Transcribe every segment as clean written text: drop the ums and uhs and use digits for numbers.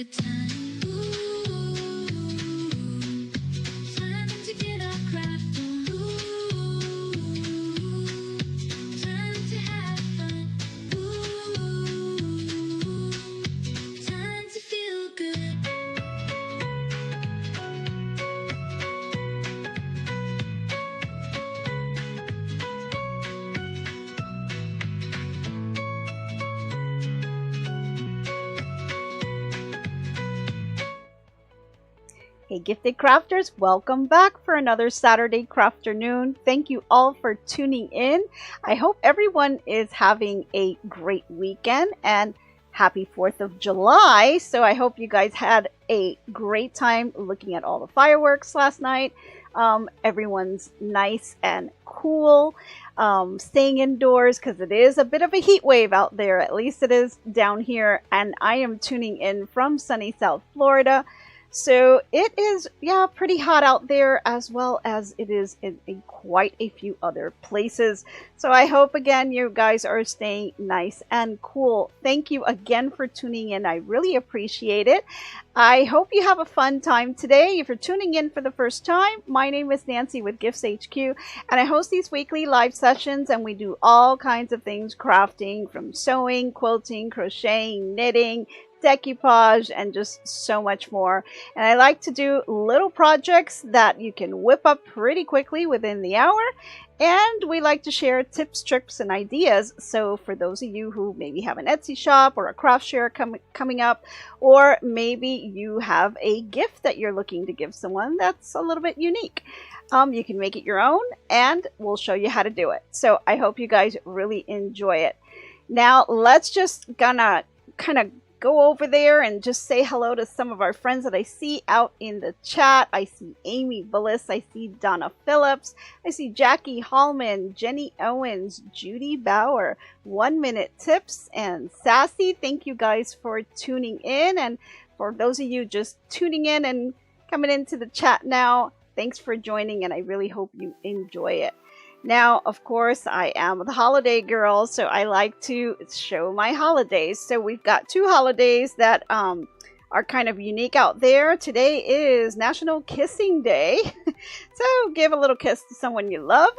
good time. Ooh, time to get our craft on. Ooh, time to have fun. Ooh, time to feel good. Hey gifted crafters, welcome back for another Saturday CrafterNoon. Thank you all for tuning in. I hope everyone is having a great weekend and happy 4th of July. So I hope you guys had a great time looking at all the fireworks last night. Everyone's nice and cool, staying indoors because it is a bit of a heat wave out there. At least it is down here. And I am tuning in from sunny South Florida. So it is, pretty hot out there, as well as it is in quite a few other places. So I hope, again, you guys are staying nice and cool. Thank you again for tuning in. I really appreciate it. I hope you have a fun time today. If you're tuning in for the first time, my name is Nancy with GiftsHQ, and I host these weekly live sessions, and we do all kinds of things crafting, from sewing, quilting, crocheting, knitting, decoupage, and just so much more. And I like to do little projects that you can whip up pretty quickly within the hour. And we like to share tips, tricks, and ideas. So for those of you who maybe have an Etsy shop or a craft share coming up, or maybe you have a gift that you're looking to give someone that's a little bit unique, you can make it your own, and we'll show you how to do it. So I hope you guys really enjoy it. Now let's just gonna kind of go over there and just say hello to some of our friends that I see out in the chat. I see Amy Willis, I see Donna Phillips, I see Jackie Hallman, Jenny Owens, Judy Bauer, 1 Minute Tips, and Sassy. Thank you guys for tuning in. And for those of you just tuning in and coming into the chat now, thanks for joining, and I really hope you enjoy it. Now, of course, I am the holiday girl, so I like to show my holidays. So we've got 2 holidays that are kind of unique out there. Today is National Kissing Day, so give a little kiss to someone you love.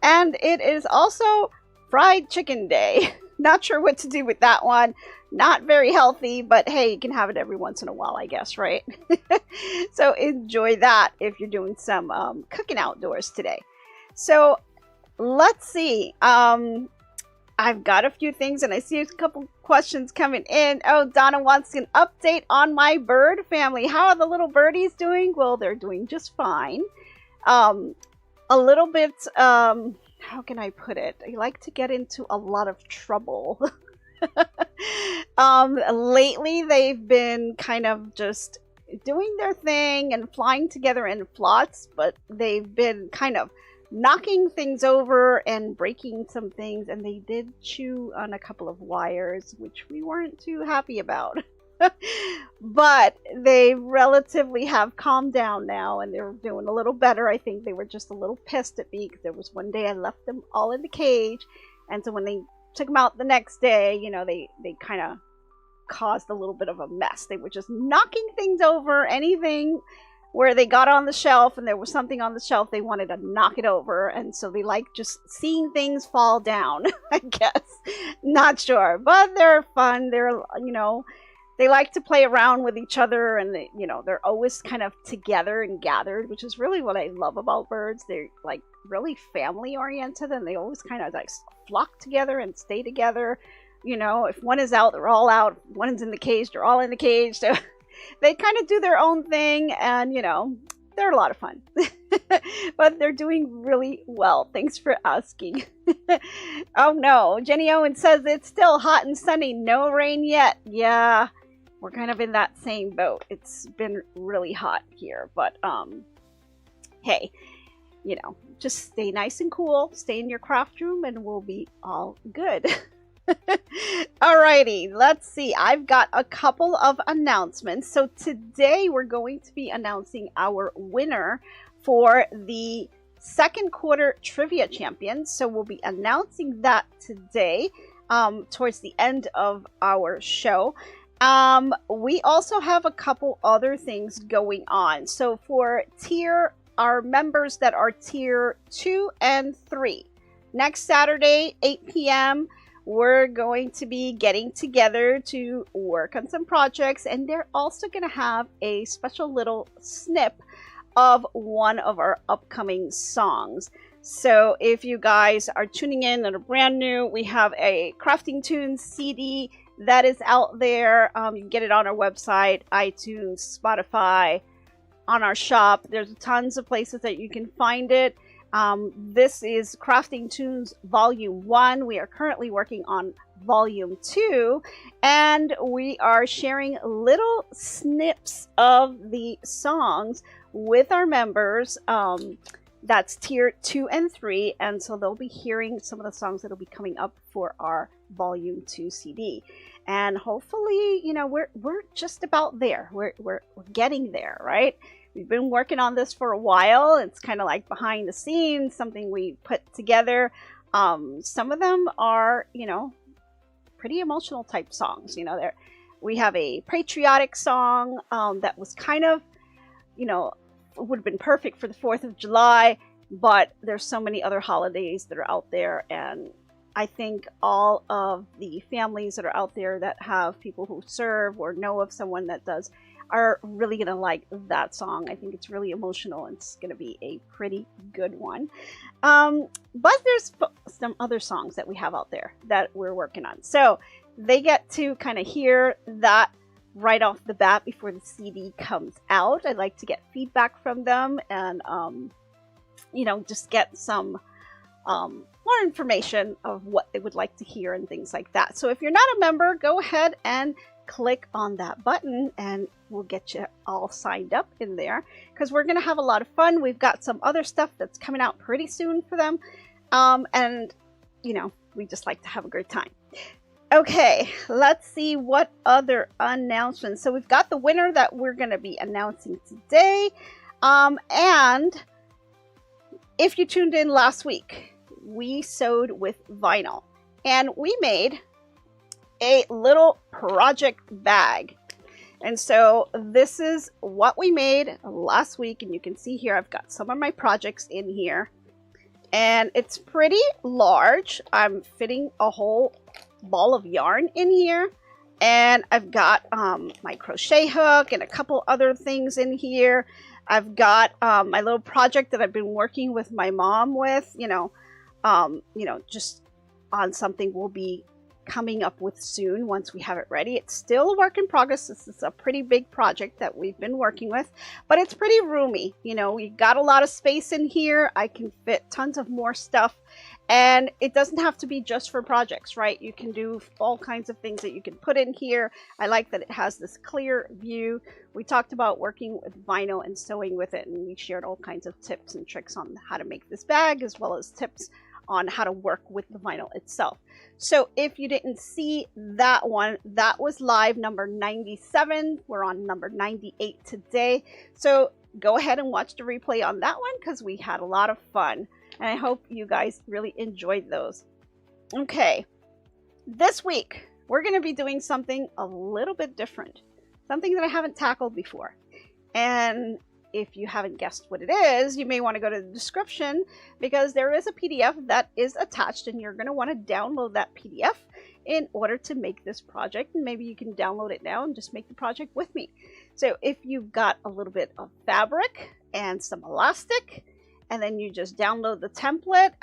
And it is also Fried Chicken Day. Not sure what to do with that one. Not very healthy, but hey, you can have it every once in a while, I guess, right? So enjoy that if you're doing some cooking outdoors today. So let's see. I've got a few things, and I see a couple questions coming in. Oh, Donna wants an update on my bird family. How are the little birdies doing? Well, they're doing just fine. A little bit, how can I put it? I like to get into a lot of trouble. Lately, they've been kind of just doing their thing and flying together in flocks, but they've been kind of knocking things over and breaking some things, and they did chew on a couple of wires, which we weren't too happy about. But they relatively have calmed down now, and they're doing a little better. I think they were just a little pissed at me because there was one day I left them all in the cage, and so when they took them out the next day, you know, they kind of caused a little bit of a mess. They were just knocking things over, anything where they got on the shelf and there was something on the shelf, they wanted to knock it over. And so they like just seeing things fall down, I guess. Not sure, but they're fun. They're, you know, they like to play around with each other, and they, you know, they're always kind of together and gathered, which is really what I love about birds. They're like really family oriented, and they always kind of like flock together and stay together. You know, if one is out, they're all out. If one is in the cage, they're all in the cage. So they kind of do their own thing, and, you know, they're a lot of fun. But they're doing really well. Thanks for asking. Oh, no. Jenny Owen says it's still hot and sunny. No rain yet. Yeah, we're kind of in that same boat. It's been really hot here. But, hey, you know, just stay nice and cool. Stay in your craft room, and we'll be all good. Alrighty, let's see. I've got a couple of announcements. So today we're going to be announcing our winner for the second quarter trivia champion. So we'll be announcing that today towards the end of our show. We also have a couple other things going on. So for our members that are tier 2 and 3, next Saturday, 8 p.m., we're going to be getting together to work on some projects, and they're also going to have a special little snip of one of our upcoming songs. So if you guys are tuning in and are brand new, we have a Crafting Tunes CD that is out there. You can get it on our website, iTunes, Spotify, on our shop. There's tons of places that you can find it. This is Crafting Tunes Volume 1. We are currently working on Volume 2, and we are sharing little snips of the songs with our members. That's tier 2 and 3, and so they'll be hearing some of the songs that'll be coming up for our Volume 2 CD. And hopefully, you know, we're just about there. We're getting there, right? We've been working on this for a while. It's kind of like behind the scenes, something we put together. Some of them are, you know, pretty emotional type songs. You know, we have a patriotic song that was kind of, you know, would have been perfect for the 4th of July, but there's so many other holidays that are out there, and I think all of the families that are out there that have people who serve or know of someone that does are really going to like that song. I think it's really emotional, and it's going to be a pretty good one. But there's some other songs that we have out there that we're working on. So they get to kind of hear that right off the bat before the CD comes out. I'd like to get feedback from them and, you know, just get some more information of what they would like to hear and things like that. So if you're not a member, go ahead and click on that button and we'll get you all signed up in there, because we're going to have a lot of fun. We've got some other stuff that's coming out pretty soon for them. And, you know, we just like to have a great time. Okay, let's see what other announcements. So we've got the winner that we're going to be announcing today. And if you tuned in last week, we sewed with vinyl. And we made a little project bag. And so this is what we made last week. And you can see here, I've got some of my projects in here. And it's pretty large. I'm fitting a whole ball of yarn in here, and I've got my crochet hook and a couple other things in here. I've got my little project that I've been working with my mom with, you know, just on something we'll be coming up with soon once we have it ready. It's still a work in progress. This is a pretty big project that we've been working with, but it's pretty roomy. You know, we got a lot of space in here. I can fit tons of more stuff, and it doesn't have to be just for projects, right? You can do all kinds of things that you can put in here. I like that it has this clear view. We talked about working with vinyl and sewing with it, and we shared all kinds of tips and tricks on how to make this bag, as well as tips on how to work with the vinyl itself. So if you didn't see that one, that was live number 97. We're on number 98 today. So go ahead and watch the replay on that one, because we had a lot of fun. And I hope you guys really enjoyed those. Okay, this week we're going to be doing something a little bit different. Something that I haven't tackled before. And if you haven't guessed what it is, you may want to go to the description, because there is a PDF that is attached, and you're going to want to download that PDF in order to make this project. And maybe you can download it now and just make the project with me. So if you've got a little bit of fabric and some elastic, and then you just download the template,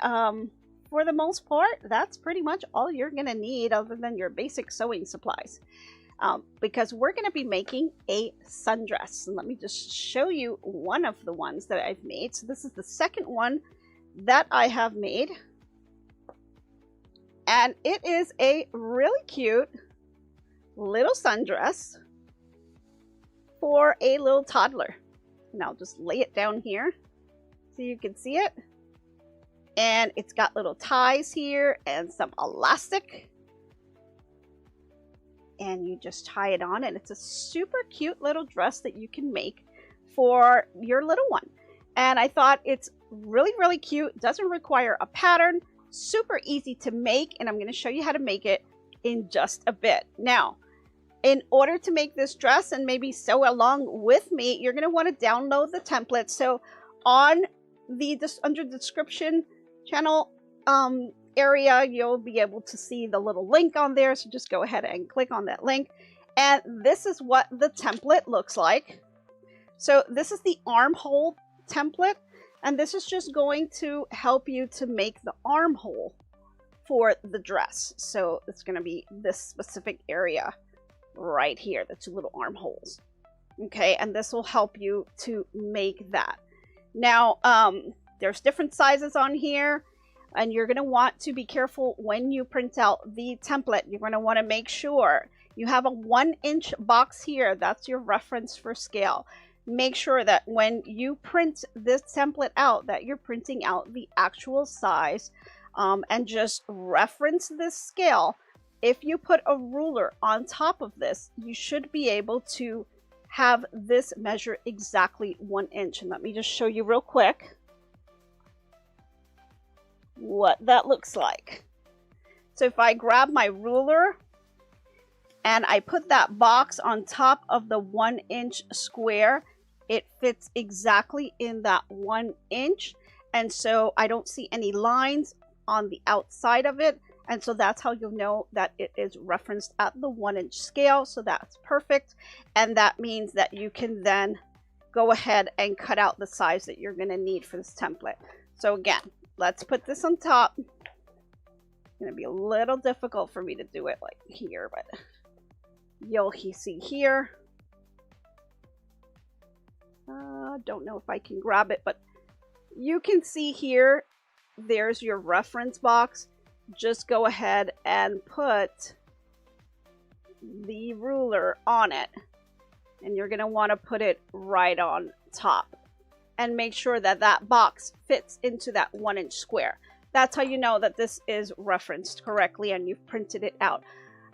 for the most part, that's pretty much all you're going to need, other than your basic sewing supplies. Because we're going to be making a sundress. And let me just show you one of the ones that I've made. So this is the second one that I have made. And it is a really cute little sundress for a little toddler. And I'll just lay it down here so you can see it. And it's got little ties here and some elastic. And you just tie it on, and it's a super cute little dress that you can make for your little one. And I thought it's really, really cute. Doesn't require a pattern, super easy to make, and I'm going to show you how to make it in just a bit. Now, in order to make this dress and maybe sew along with me, you're going to want to download the template. So on the under the description channel area, you'll be able to see the little link on there. So just go ahead and click on that link. And this is what the template looks like. So this is the armhole template. And this is just going to help you to make the armhole for the dress. So it's going to be this specific area right here, the two little armholes. Okay, and this will help you to make that. Now, there's different sizes on here, and you're going to want to be careful when you print out the template. You're going to want to make sure you have a 1-inch box here. That's your reference for scale. Make sure that when you print this template out, that you're printing out the actual size, and just reference this scale. If you put a ruler on top of this, you should be able to have this measure exactly 1 inch. And let me just show you real quick what that looks like. So if I grab my ruler and I put that box on top of the 1-inch square, it fits exactly in that 1 inch. And so I don't see any lines on the outside of it. And so that's how you'll know that it is referenced at the 1-inch scale. So that's perfect. And that means that you can then go ahead and cut out the size that you're going to need for this template. So again, let's put this on top. It's going to be a little difficult for me to do it like here, but you'll see here. Don't know if I can grab it, but you can see here, there's your reference box. Just go ahead and put the ruler on it, and you're going to want to put it right on top and make sure that that box fits into that 1-inch square. That's how you know that this is referenced correctly and you've printed it out.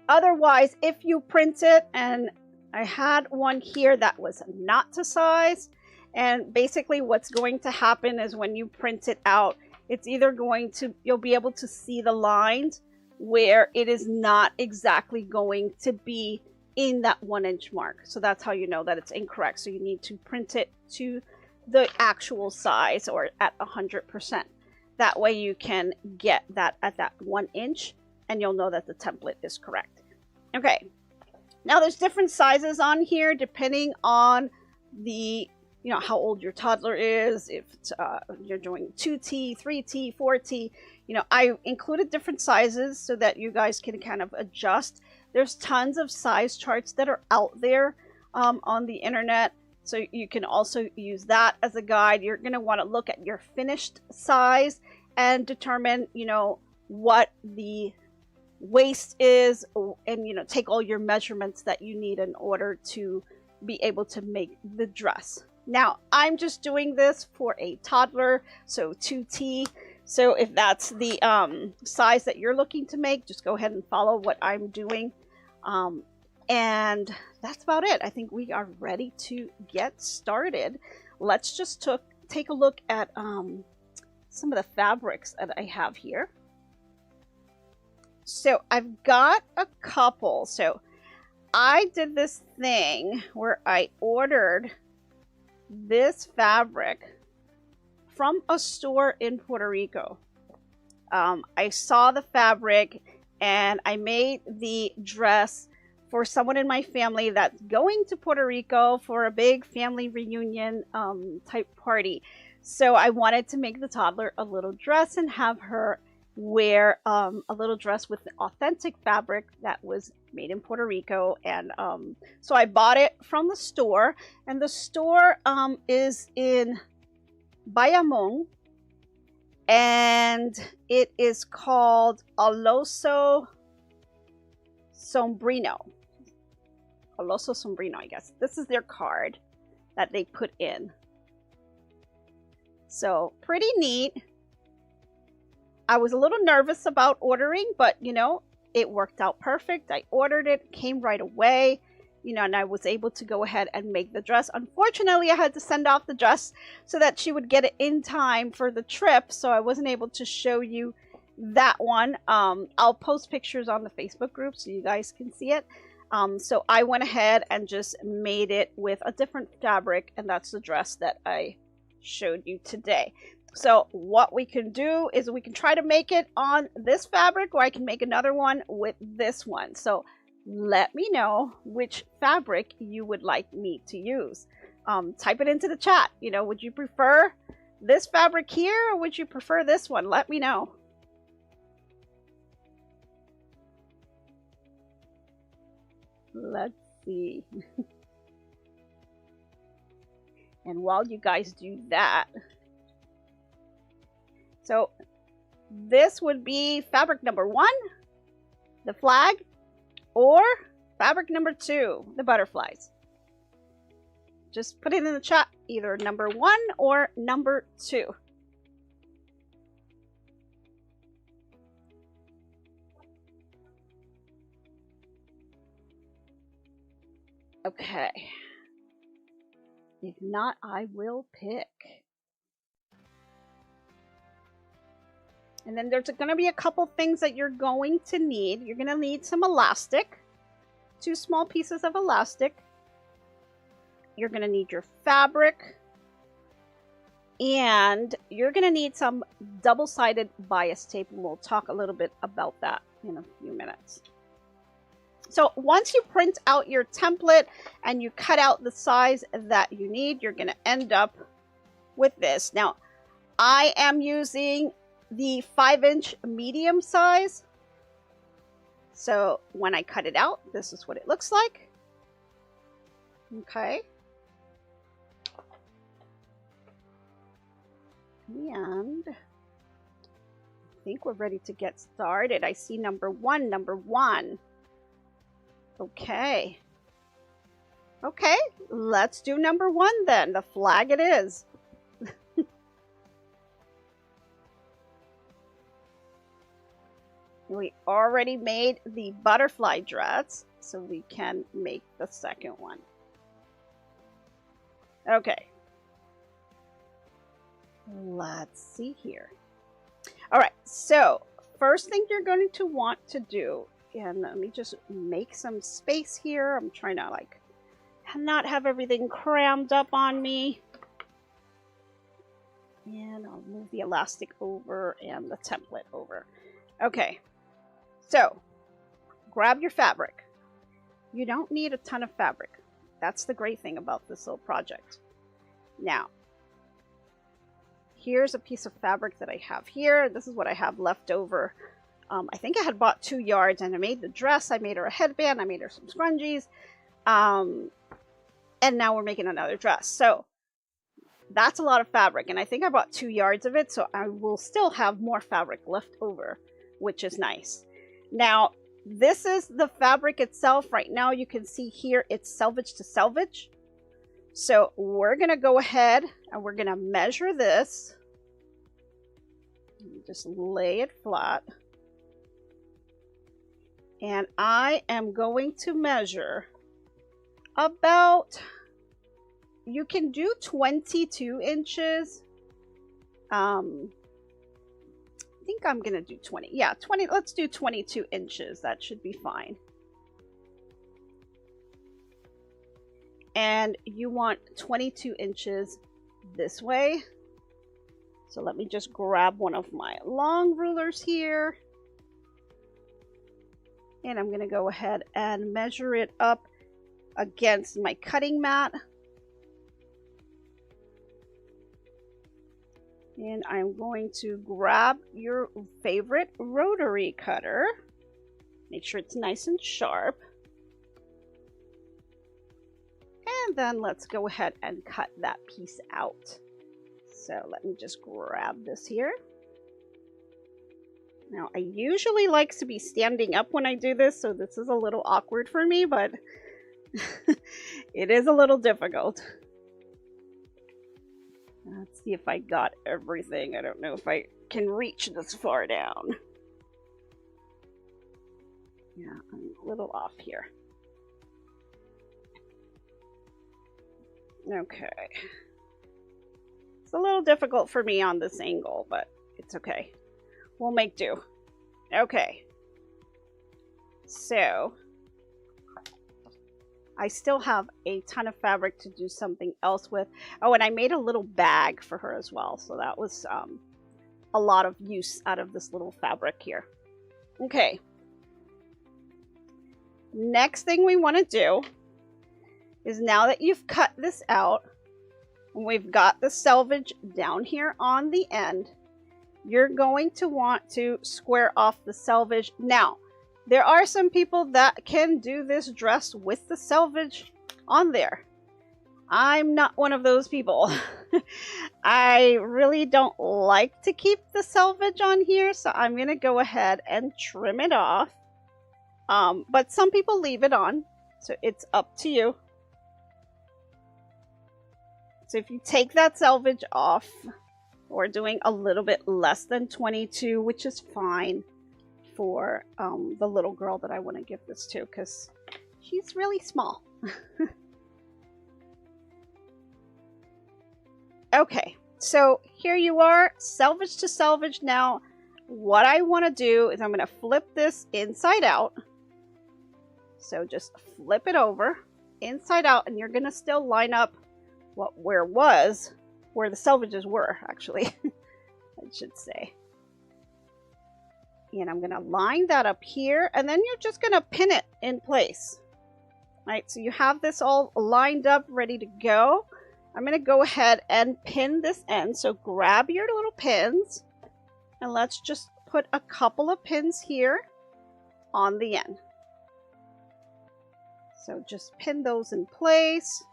Otherwise, if you print it, and I had one here that was not to size, and basically what's going to happen is when you print it out, it's either going to, you'll be able to see the lines where it is not exactly going to be in that 1-inch mark. So that's how you know that it's incorrect. So you need to print it to the actual size or at 100%. That way you can get that at that 1 inch and you'll know that the template is correct. Okay, now there's different sizes on here depending on the, you know, how old your toddler is, if it's, you're doing 2T, 3T, 4T. You know, I included different sizes so that you guys can kind of adjust. There's tons of size charts that are out there on the internet. So you can also use that as a guide. You're going to want to look at your finished size and determine, you know, what the waist is, and, you know, take all your measurements that you need in order to be able to make the dress. Now, I'm just doing this for a toddler, so 2T. So if that's the size that you're looking to make, just go ahead and follow what I'm doing. And that's about it. I think we are ready to get started. Let's just take a look at some of the fabrics that I have here. So I've got a couple. So I did this thing where I ordered this fabric from a store in Puerto Rico. I saw the fabric and I made the dress for someone in my family that's going to Puerto Rico for a big family reunion type party. So I wanted to make the toddler a little dress and have her wear a little dress with authentic fabric that was made in Puerto Rico. And so I bought it from the store, and the store is in Bayamón, and it is called Aloso Sombrino. Aloso Sombrino, I guess. This is their card that they put in. So pretty neat. I was a little nervous about ordering, but you know, it worked out perfect. I ordered it, came right away, you know, and I was able to go ahead and make the dress. Unfortunately, I had to send off the dress so that she would get it in time for the trip, so I wasn't able to show you that one. I'll post pictures on the Facebook group so you guys can see it. So I went ahead and just made it with a different fabric, and that's the dress that I showed you today. So what we can do is we can try to make it on this fabric, or I can make another one with this one. So let me know which fabric you would like me to use. Type it into the chat. You know, would you prefer this fabric here, or would you prefer this one? Let me know. Let's see. And while you guys do that, so this would be fabric number 1, the flag, or fabric number 2, the butterflies. Just put it in the chat, either number 1 or number 2. Okay. If not, I will pick. And then there's going to be a couple things that you're going to need. You're going to need some elastic, 2 small pieces of elastic. You're going to need your fabric, and you're going to need some double-sided bias tape, and we'll talk a little bit about that in a few minutes. So once you print out your template and you cut out the size that you need, you're going to end up with this. Now, I am using the 5-inch medium size. So when I cut it out, this is what it looks like. Okay. And I think we're ready to get started. I see number 1. Okay. Okay, let's do number 1 then. The flag it is. We already made the butterfly dress, so we can make the second one. Okay. Let's see here. All right, so first thing you're going to want to do, and let me just make some space here. I'm trying to like not have everything crammed up on me. And I'll move the elastic over and the template over. Okay, so grab your fabric. You don't need a ton of fabric. That's the great thing about this little project. Now, here's a piece of fabric that I have here. This is what I have left over. I think I had bought 2 yards, and I made the dress. I made her a headband. I made her some scrunchies. And now we're making another dress. So that's a lot of fabric, and I think I bought 2 yards of it, so I will still have more fabric left over, which is nice. Now, this is the fabric itself. Right now, you can see here it's selvage to selvage. So we're going to go ahead and we're going to measure this. Just lay it flat. And I am going to measure about, you can do 22 inches. I think I'm going to do 20. Yeah, 20. Let's do 22 inches. That should be fine. And you want 22 inches this way. So let me just grab one of my long rulers here. And I'm going to go ahead and measure it up against my cutting mat. And I'm going to grab your favorite rotary cutter. Make sure it's nice and sharp. And then let's go ahead and cut that piece out. So let me just grab this here. Now, I usually like to be standing up when I do this, so this is a little awkward for me, but it is a little difficult. Let's see if I got everything. I don't know if I can reach this far down. Yeah, I'm a little off here. Okay. It's a little difficult for me on this angle, but it's okay. We'll make do. Okay. So, I still have a ton of fabric to do something else with. Oh, and I made a little bag for her as well. So that was a lot of use out of this little fabric here. Okay. Next thing we want to do is, now that you've cut this out, and we've got the selvage down here on the end, you're going to want to square off the selvage. Now, there are some people that can do this dress with the selvage on there. I'm not one of those people. I really don't like to keep the selvage on here, so I'm going to go ahead and trim it off. But some people leave it on, so it's up to you. So if you take that selvage off, we're doing a little bit less than 22, which is fine for the little girl that I want to give this to, because she's really small. Okay, so here you are, selvage to selvage. Now, what I want to do is I'm going to flip this inside out. So just flip it over inside out, and you're going to still line up where the selvages were, actually, I should say. And I'm going to line that up here, and then you're just going to pin it in place. Right, so you have this all lined up, ready to go. I'm going to go ahead and pin this end. So grab your little pins, and let's just put a couple of pins here on the end. So just pin those in place.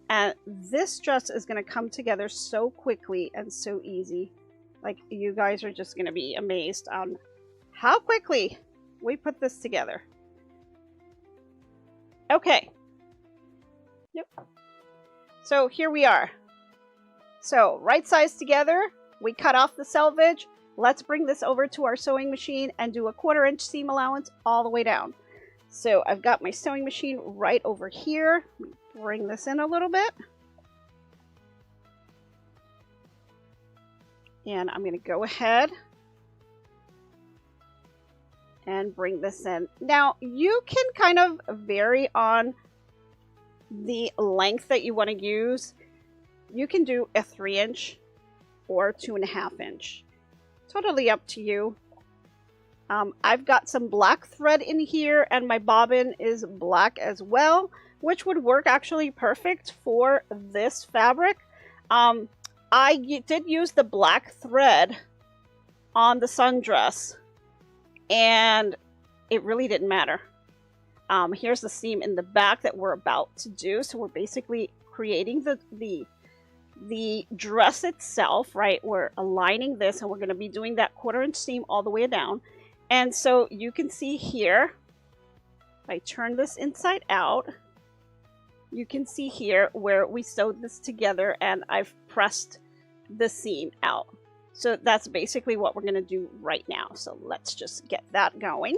And this dress is going to come together so quickly and so easy. Like, you guys are just going to be amazed on how quickly we put this together. Okay. Yep. So here we are. So right sides together, we cut off the selvage. Let's bring this over to our sewing machine and do a 1/4 inch seam allowance all the way down. So I've got my sewing machine right over here. Bring this in a little bit. And I'm going to go ahead and bring this in. Now, you can kind of vary on the length that you want to use. You can do a 3 inch or 2.5 inch. Totally up to you. I've got some black thread in here, and my bobbin is black as well, which would work actually perfect for this fabric. I did use the black thread on the sundress, and it really didn't matter. Here's the seam in the back that we're about to do. So we're basically creating the dress itself, right? We're aligning this, and we're going to be doing that 1/4 inch seam all the way down. And so you can see here, if I turn this inside out, you can see here where we sewed this together, and I've pressed the seam out. So that's basically what we're going to do right now. So let's just get that going.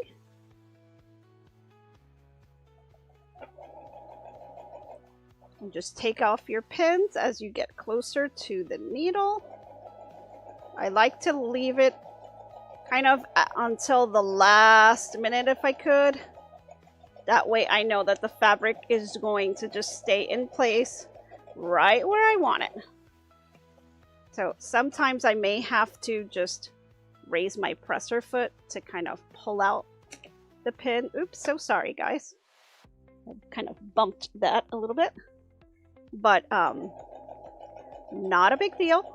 And just take off your pins as you get closer to the needle. I like to leave it kind of until the last minute if I could. That way I know that the fabric is going to just stay in place right where I want it. So sometimes I may have to just raise my presser foot to kind of pull out the pin. Oops, so sorry guys. I kind of bumped that a little bit. But not a big deal.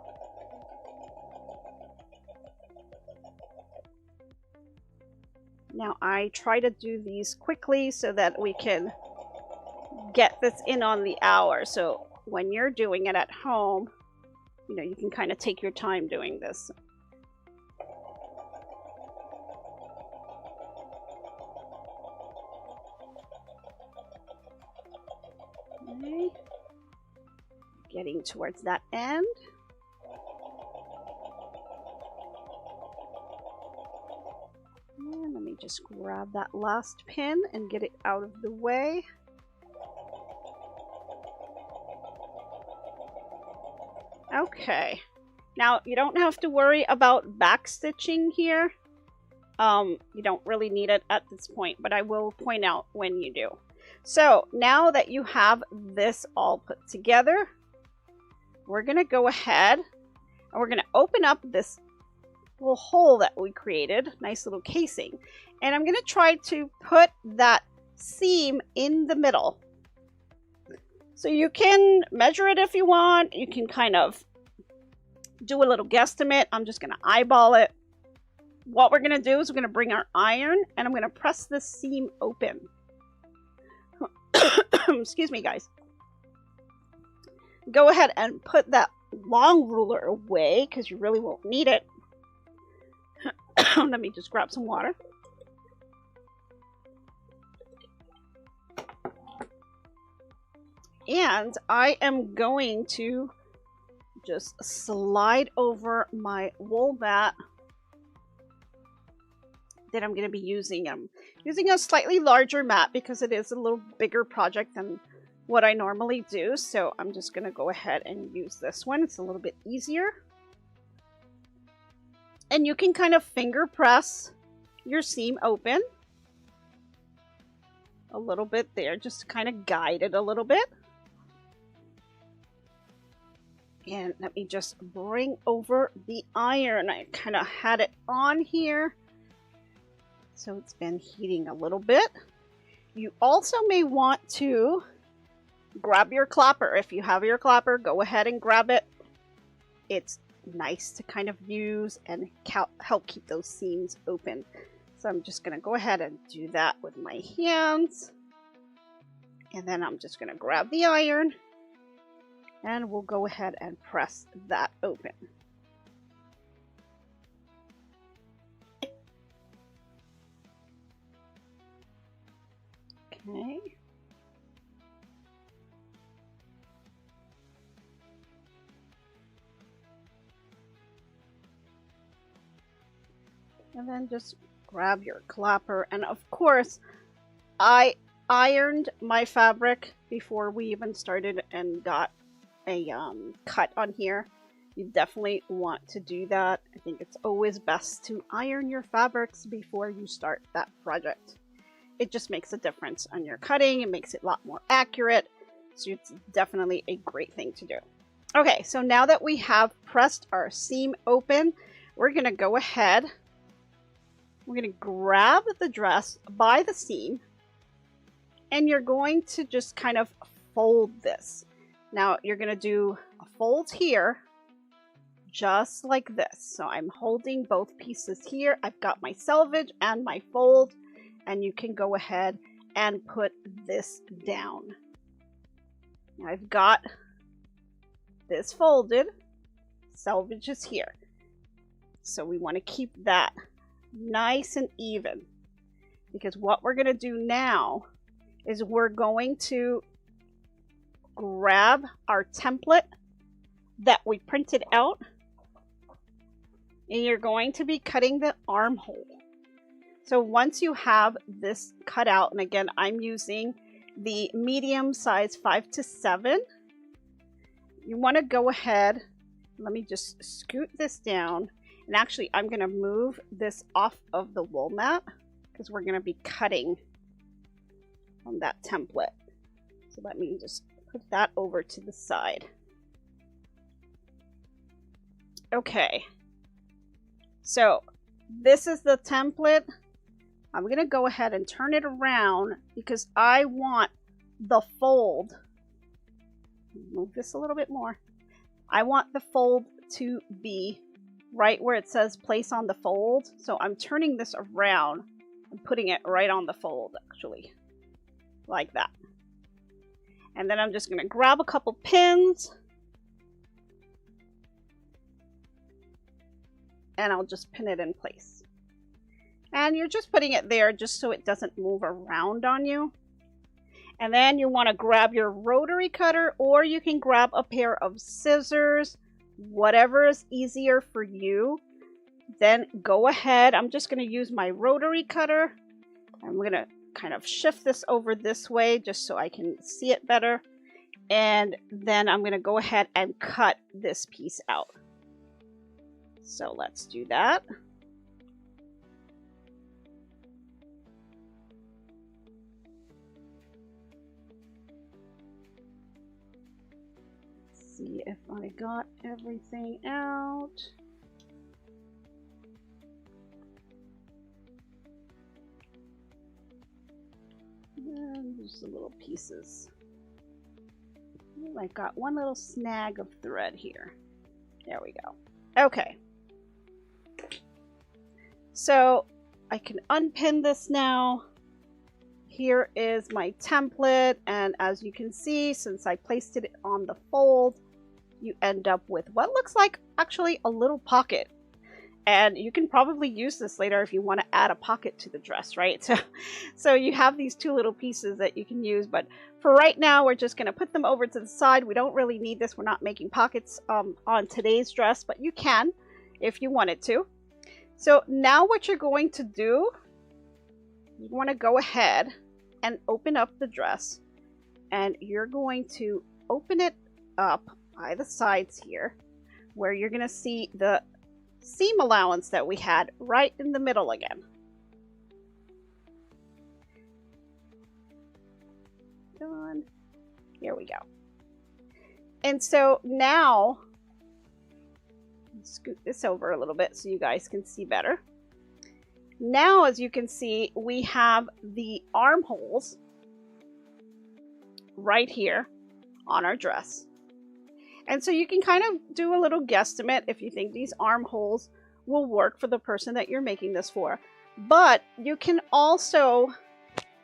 Now I try to do these quickly so that we can get this in on the hour. So when you're doing it at home, you know, you can kind of take your time doing this. Okay. Getting towards that end. And let me just grab that last pin and get it out of the way. Okay. Now, you don't have to worry about back stitching here. You don't really need it at this point, but I will point out when you do. So now that you have this all put together, we're going to go ahead and we're going to open up this little hole that we created, nice little casing, and I'm going to try to put that seam in the middle. So you can measure it if you want. You can kind of do a little guesstimate. I'm just going to eyeball it. What we're going to do is we're going to bring our iron and I'm going to press this seam open. Excuse me, guys. Go ahead and put that long ruler away because you really won't need it. Let me just grab some water. And I am going to just slide over my wool mat that I'm going to be using. I'm using a slightly larger mat because it is a little bigger project than what I normally do. So I'm just going to go ahead and use this one. It's a little bit easier. And you can kind of finger press your seam open a little bit there, just to kind of guide it a little bit. And let me just bring over the iron. I kind of had it on here, so it's been heating a little bit. You also may want to grab your clapper. If you have your clapper, go ahead and grab it. It's nice to kind of use and help keep those seams open. So I'm just going to go ahead and do that with my hands. And then I'm just going to grab the iron and we'll go ahead and press that open. Okay. And then just grab your clapper. And of course, I ironed my fabric before we even started and got a cut on here. You definitely want to do that. I think it's always best to iron your fabrics before you start that project. It just makes a difference on your cutting. It makes it a lot more accurate. So it's definitely a great thing to do. Okay, so now that we have pressed our seam open, we're going to go ahead. We're going to grab the dress by the seam and you're going to just kind of fold this. Now you're going to do a fold here just like this. So I'm holding both pieces here. I've got my selvage and my fold, and you can go ahead and put this down. Now I've got this folded, selvage is here. So we want to keep that nice and even, because what we're going to do now is we're going to grab our template that we printed out and you're going to be cutting the armhole. So once you have this cut out, and again I'm using the medium size 5 to 7, you want to go ahead, let me just scoot this down, and actually I'm going to move this off of the wool mat because we're going to be cutting on that template. So let me just put that over to the side. Okay, so this is the template. I'm going to go ahead and turn it around because I want the fold. Move this a little bit more. I want the fold to be right where it says place on the fold. So I'm turning this around and putting it right on the fold, actually, like that. And then I'm just going to grab a couple pins and I'll just pin it in place. And you're just putting it there just so it doesn't move around on you. And then you want to grab your rotary cutter, or you can grab a pair of scissors, whatever is easier for you. Then go ahead. I'm just going to use my rotary cutter. I'm going to kind of shift this over this way just so I can see it better. And then I'm going to go ahead and cut this piece out. So let's do that. see if I got everything out. And just the little pieces. I got one little snag of thread here. There we go. Okay. So I can unpin this now. Here is my template, and as you can see, since I placed it on the fold, you end up with what looks like actually a little pocket. And you can probably use this later if you want to add a pocket to the dress, right? So you have these two little pieces that you can use, but for right now, we're just going to put them over to the side. We don't really need this. We're not making pockets on today's dress, but you can if you wanted to. So now what you're going to do, you want to go ahead and open up the dress, and you're going to open it up by the sides here, where you're going to see the seam allowance that we had right in the middle again. Done. Here we go. And so now, scoot this over a little bit so you guys can see better. Now, as you can see, we have the armholes right here on our dress. And so you can kind of do a little guesstimate if you think these armholes will work for the person that you're making this for. But you can also,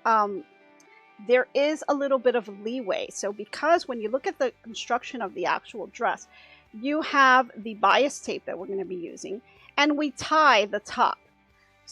there is a little bit of leeway. So because when you look at the construction of the actual dress, you have the bias tape that we're going to be using, and we tie the top.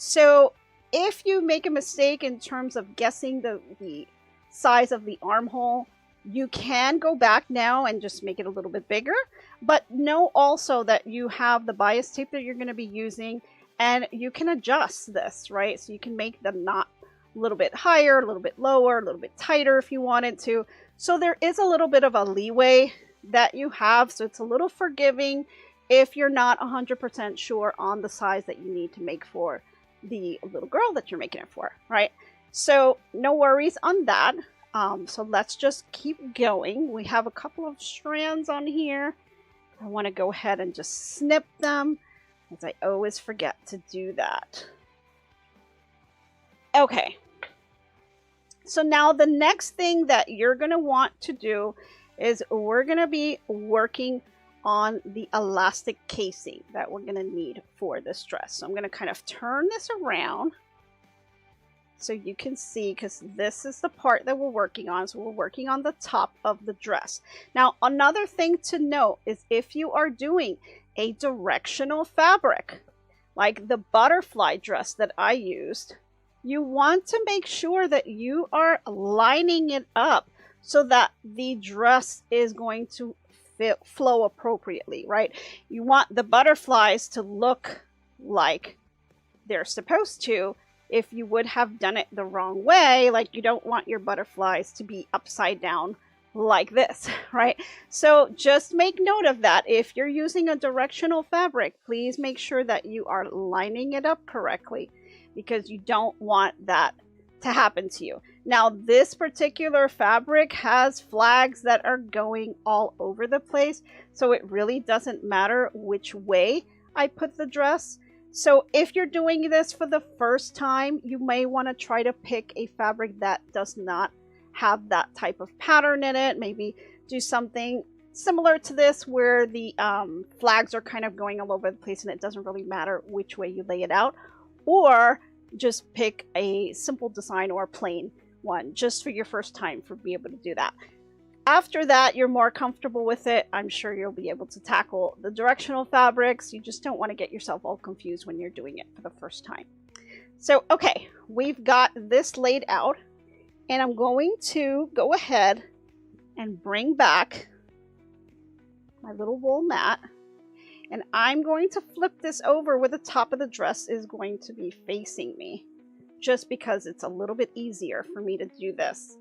So if you make a mistake in terms of guessing the size of the armhole, you can go back now and just make it a little bit bigger. But know also that you have the bias tape that you're going to be using, and you can adjust this, right? So you can make the knot a little bit higher, a little bit lower, a little bit tighter if you wanted to. So there is a little bit of a leeway that you have. So it's a little forgiving if you're not 100% sure on the size that you need to make for the little girl that you're making it for, right? So no worries on that. So let's just keep going. We have a couple of strands on here. I want to go ahead and just snip them, as I always forget to do that. Okay. So now the next thing that you're going to want to do is we're going to be working on the elastic casing that we're going to need for this dress. So I'm going to kind of turn this around so you can see, because this is the part that we're working on. So we're working on the top of the dress. Now, another thing to note is if you are doing a directional fabric, like the butterfly dress that I used, you want to make sure that you are lining it up so that the dress is going to flow appropriately, right? You want the butterflies to look like they're supposed to. If you would have done it the wrong way, like you don't want your butterflies to be upside down like this, right? So just make note of that. If you're using a directional fabric, please make sure that you are lining it up correctly, because you don't want that to happen to you. Now, this particular fabric has flags that are going all over the place, so it really doesn't matter which way I put the dress. So if you're doing this for the first time, you may want to try to pick a fabric that does not have that type of pattern in it. Maybe do something similar to this where the flags are kind of going all over the place and it doesn't really matter which way you lay it out. Or just pick a simple design or a plain one just for your first time for be able to do that. After that, you're more comfortable with it, I'm sure you'll be able to tackle the directional fabrics. You just don't want to get yourself all confused when you're doing it for the first time. So, okay, we've got this laid out, and I'm going to go ahead and bring back my little wool mat, and I'm going to flip this over where the top of the dress is going to be facing me, just because it's a little bit easier for me to do this.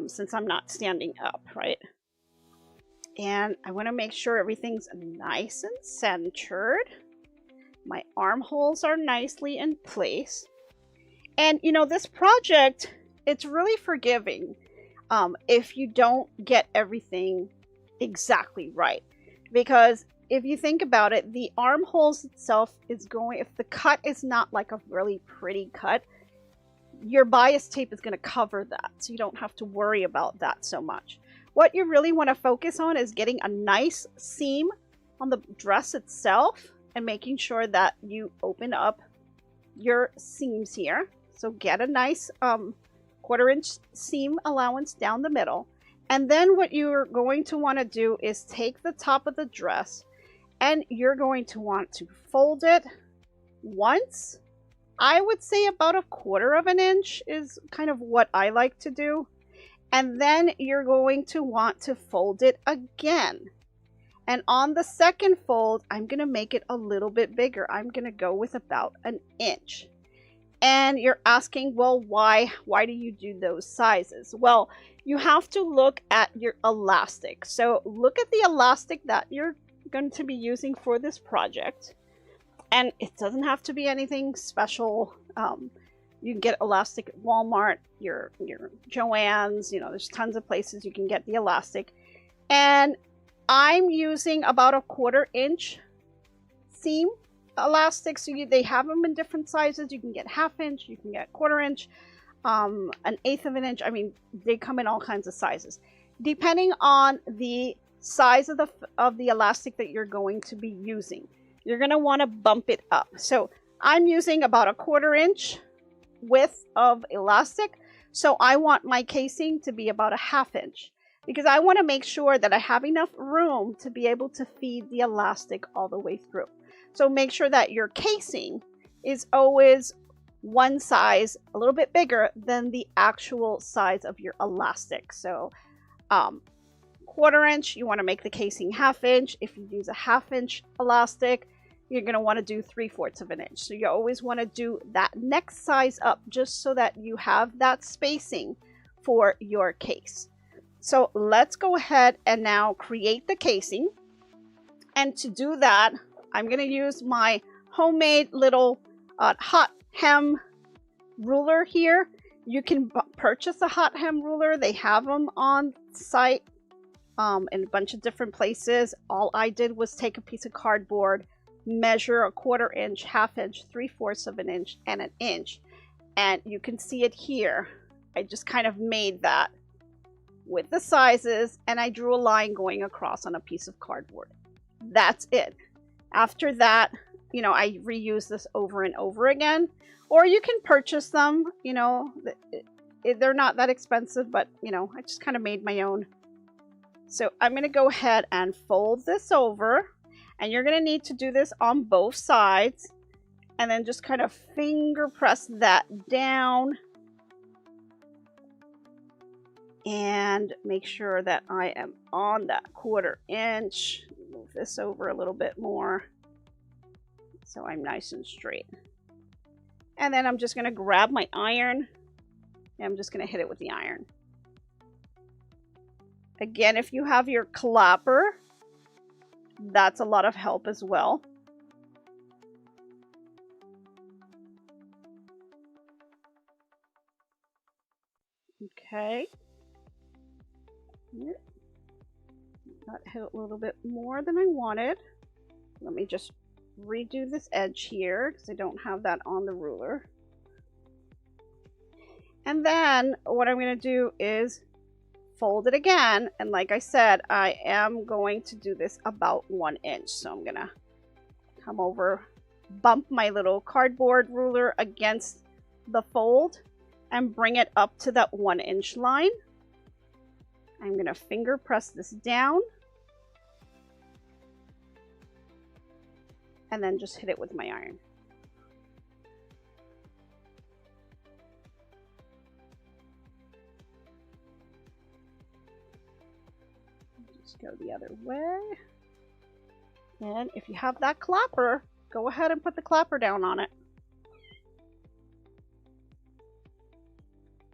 Since I'm not standing up, right? And I want to make sure everything's nice and centered. My armholes are nicely in place. And you know, this project, it's really forgiving if you don't get everything Exactly right. Because if you think about it, the armholes itself is going, if the cut is not like a really pretty cut, your bias tape is going to cover that. So you don't have to worry about that so much. What you really want to focus on is getting a nice seam on the dress itself and making sure that you open up your seams here. So get a nice 1/4 inch seam allowance down the middle. And then what you're going to want to do is take the top of the dress and you're going to want to fold it once. I would say about 1/4 inch is kind of what I like to do. And then you're going to want to fold it again. And on the second fold, I'm going to make it a little bit bigger. I'm going to go with about 1 inch. And you're asking, well, why do you do those sizes? Well, you have to look at your elastic. So look at the elastic that you're going to be using for this project. And it doesn't have to be anything special. You can get elastic at Walmart, your Joann's, you know, there's tons of places you can get the elastic. And I'm using about 1/4 inch seam elastic. So they have them in different sizes. You can get 1/2 inch, you can get 1/4 inch, 1/8 of an inch. I mean, they come in all kinds of sizes. Depending on the size of the elastic that you're going to be using, you're going to want to bump it up. So I'm using about 1/4 inch width of elastic. So I want my casing to be about 1/2 inch because I want to make sure that I have enough room to be able to feed the elastic all the way through. So make sure that your casing is always one size a little bit bigger than the actual size of your elastic. So 1/4 inch, you want to make the casing 1/2 inch. If you use a 1/2 inch elastic, you're going to want to do 3/4 of an inch. So you always want to do that next size up just so that you have that spacing for your case. So let's go ahead and now create the casing. And to do that, I'm going to use my homemade little hot hem ruler here. You can purchase a hot hem ruler. They have them on site in a bunch of different places. All I did was take a piece of cardboard, measure 1/4 inch, 1/2 inch, 3/4 of an inch, and 1 inch. And you can see it here. I just kind of made that with the sizes, and I drew a line going across on a piece of cardboard. That's it. After that, you know, I reuse this over and over again. Or you can purchase them, you know, they're not that expensive, but, you know, I just kind of made my own. So I'm going to go ahead and fold this over. And you're going to need to do this on both sides. And then just kind of finger press that down. And make sure that I am on that 1/4 inch. Move this over a little bit more so I'm nice and straight. And then I'm just going to grab my iron. And I'm just going to hit it with the iron. Again, if you have your clapper, that's a lot of help as well. Okay. That hit a little bit more than I wanted. Let me just redo this edge here because I don't have that on the ruler. And then what I'm going to do is fold it again. And like I said, I am going to do this about 1 inch. So I'm going to come over, bump my little cardboard ruler against the fold and bring it up to that 1 inch line. I'm going to finger press this down and then just hit it with my iron. Just go the other way. And if you have that clapper, go ahead and put the clapper down on it.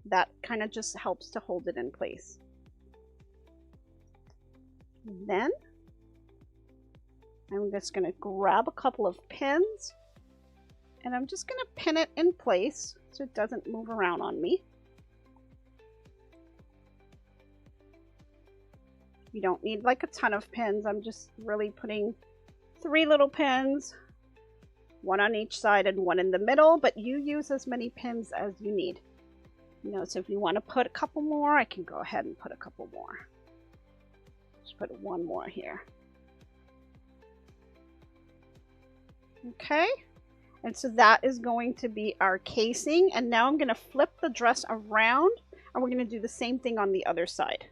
That kind of just helps to hold it in place. And then I'm just going to grab a couple of pins and I'm just going to pin it in place so it doesn't move around on me. You don't need like a ton of pins. I'm just really putting 3 little pins, 1 on each side and 1 in the middle, but you use as many pins as you need. You know, so if you want to put a couple more, I can go ahead and put a couple more. Just put 1 more here. Okay, and so that is going to be our casing. And now I'm going to flip the dress around and we're going to do the same thing on the other side.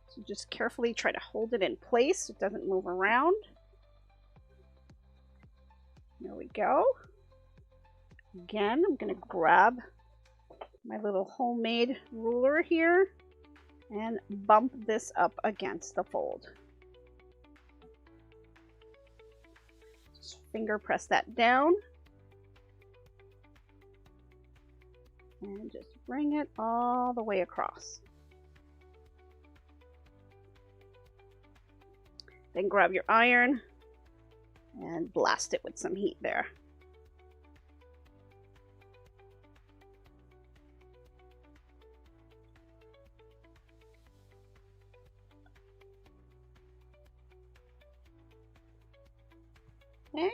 So just carefully try to hold it in place so it doesn't move around. There we go. Again, I'm going to grab my little homemade ruler here and bump this up against the fold. Just finger press that down and just bring it all the way across. Then grab your iron and blast it with some heat there. Okay,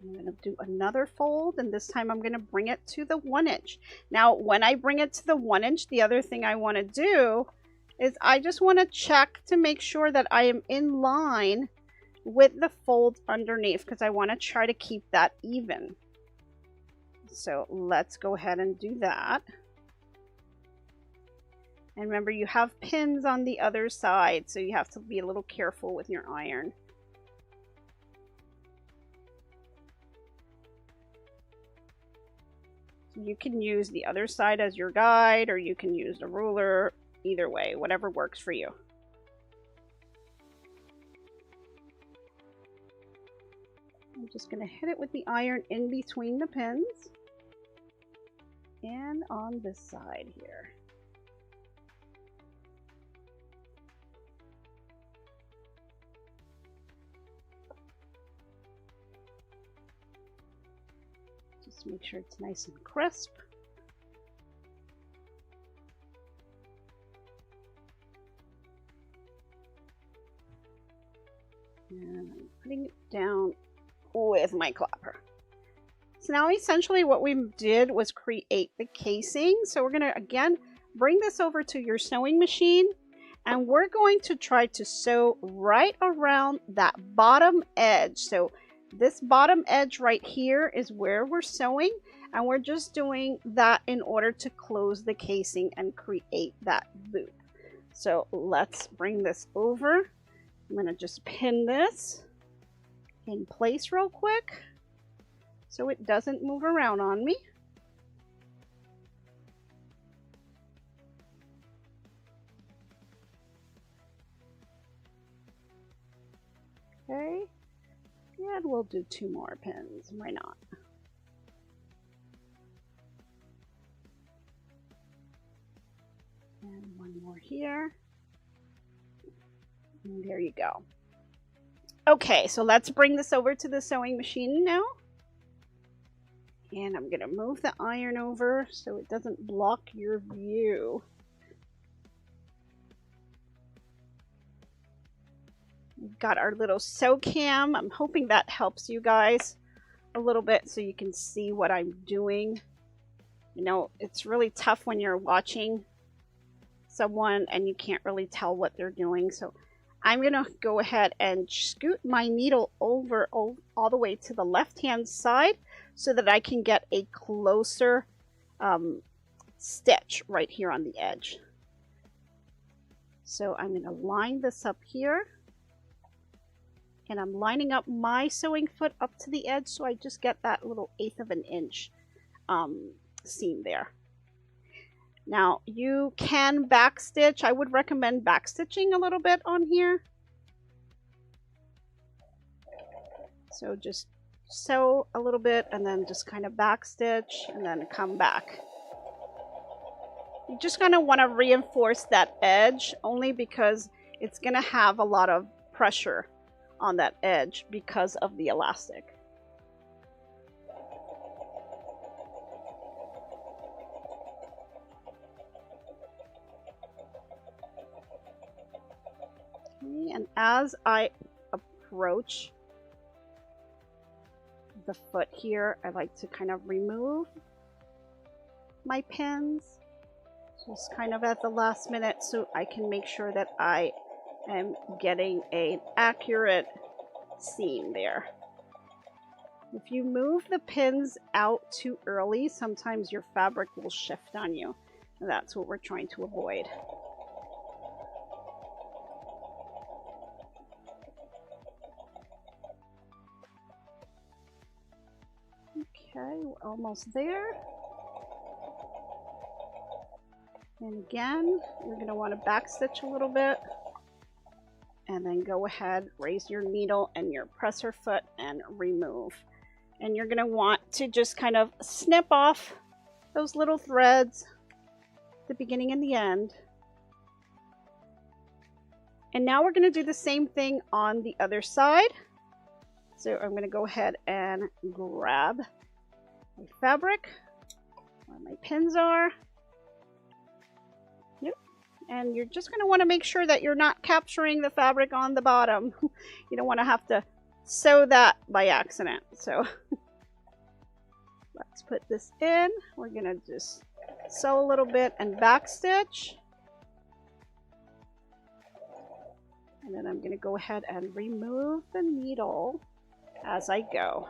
I'm going to do another fold, and this time I'm going to bring it to the 1 inch. Now, when I bring it to the 1 inch, the other thing I want to do is I just want to check to make sure that I am in line with the fold underneath, because I want to try to keep that even. So let's go ahead and do that. And remember, you have pins on the other side, so you have to be a little careful with your iron. You can use the other side as your guide, or you can use the ruler. Either way, whatever works for you. I'm just going to hit it with the iron in between the pins and on this side here. Just make sure it's nice and crisp. And I'm putting it down with my clapper. So now essentially what we did was create the casing. So we're going to again bring this over to your sewing machine, and we're going to try to sew right around that bottom edge. So this bottom edge right here is where we're sewing, and we're just doing that in order to close the casing and create that loop. So let's bring this over. I'm going to just pin this in place real quick so it doesn't move around on me. Okay, and we'll do 2 more pins. Why not? And 1 more here. And there you go. Okay, so let's bring this over to the sewing machine now. And I'm going to move the iron over so it doesn't block your view. We've got our little sew cam. I'm hoping that helps you guys a little bit so you can see what I'm doing. You know, it's really tough when you're watching someone and you can't really tell what they're doing. So I'm going to go ahead and scoot my needle over all the way to the left-hand side so that I can get a closer stitch right here on the edge. So I'm going to line this up here. And I'm lining up my sewing foot up to the edge so I just get that little 1/8 of an inch seam there. Now, you can backstitch. I would recommend backstitching a little bit on here. So just sew a little bit and then just kind of backstitch and then come back. You just kind of want to reinforce that edge only because it's going to have a lot of pressure on that edge because of the elastic. as I approach the foot here, I like to kind of remove my pins just kind of at the last minute so I can make sure that I am getting an accurate seam there. If you move the pins out too early, sometimes your fabric will shift on you. And that's what we're trying to avoid. Okay, we're almost there. And again, you're going to want to backstitch a little bit. And then go ahead, raise your needle and your presser foot and remove. And you're going to want to just kind of snip off those little threads, the beginning and the end. And now we're going to do the same thing on the other side. So I'm going to go ahead and grab my fabric where my pins are. Yep. And you're just going to want to make sure that you're not capturing the fabric on the bottom. You don't want to have to sew that by accident. So let's put this in. We're going to just sew a little bit and backstitch. And then I'm going to go ahead and remove the needle as I go.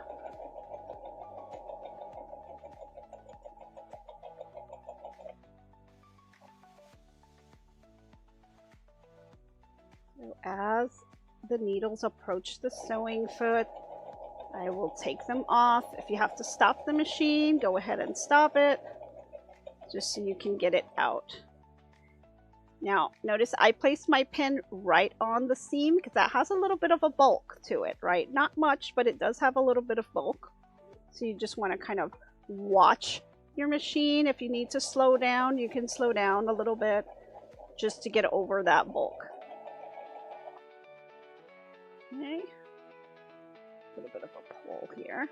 So as the needles approach the sewing foot, I will take them off. If you have to stop the machine, go ahead and stop it, just so you can get it out. Now, notice I placed my pin right on the seam because that has a little bit of a bulk to it, right? Not much, but it does have a little bit of bulk. So you just want to kind of watch your machine. If you need to slow down, you can slow down a little bit just to get over that bulk. Okay. A little bit of a pull here.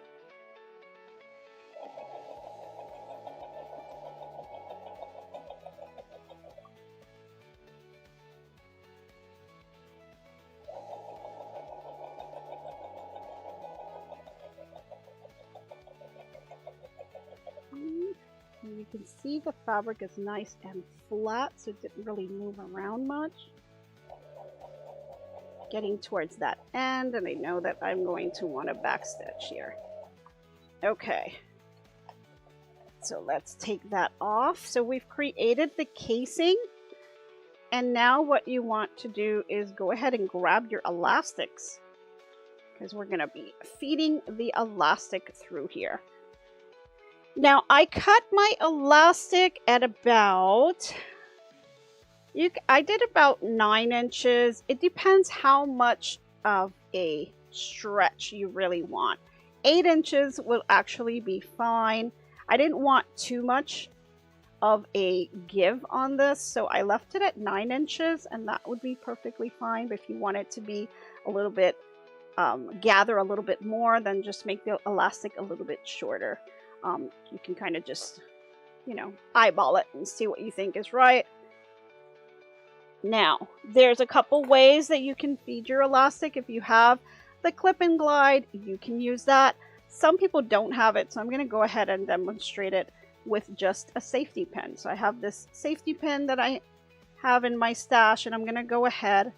And you can see the fabric is nice and flat, so it didn't really move around much. Getting towards that end, and I know that I'm going to want to backstitch here. Okay, so let's take that off. So we've created the casing, and now what you want to do is go ahead and grab your elastics, because we're going to be feeding the elastic through here. Now I cut my elastic at about, I did about 9 inches. It depends how much of a stretch you really want. 8 inches will actually be fine. I didn't want too much of a give on this, so I left it at 9 inches, and that would be perfectly fine. But if you want it to be a little bit, gather a little bit more, then just make the elastic a little bit shorter. You can kind of just, you know, eyeball it and see what you think is right. Now, there's a couple ways that you can feed your elastic. If you have the clip and glide, you can use that. Some people don't have it, so I'm going to go ahead and demonstrate it with just a safety pin. So I have this safety pin that I have in my stash, and I'm going to go ahead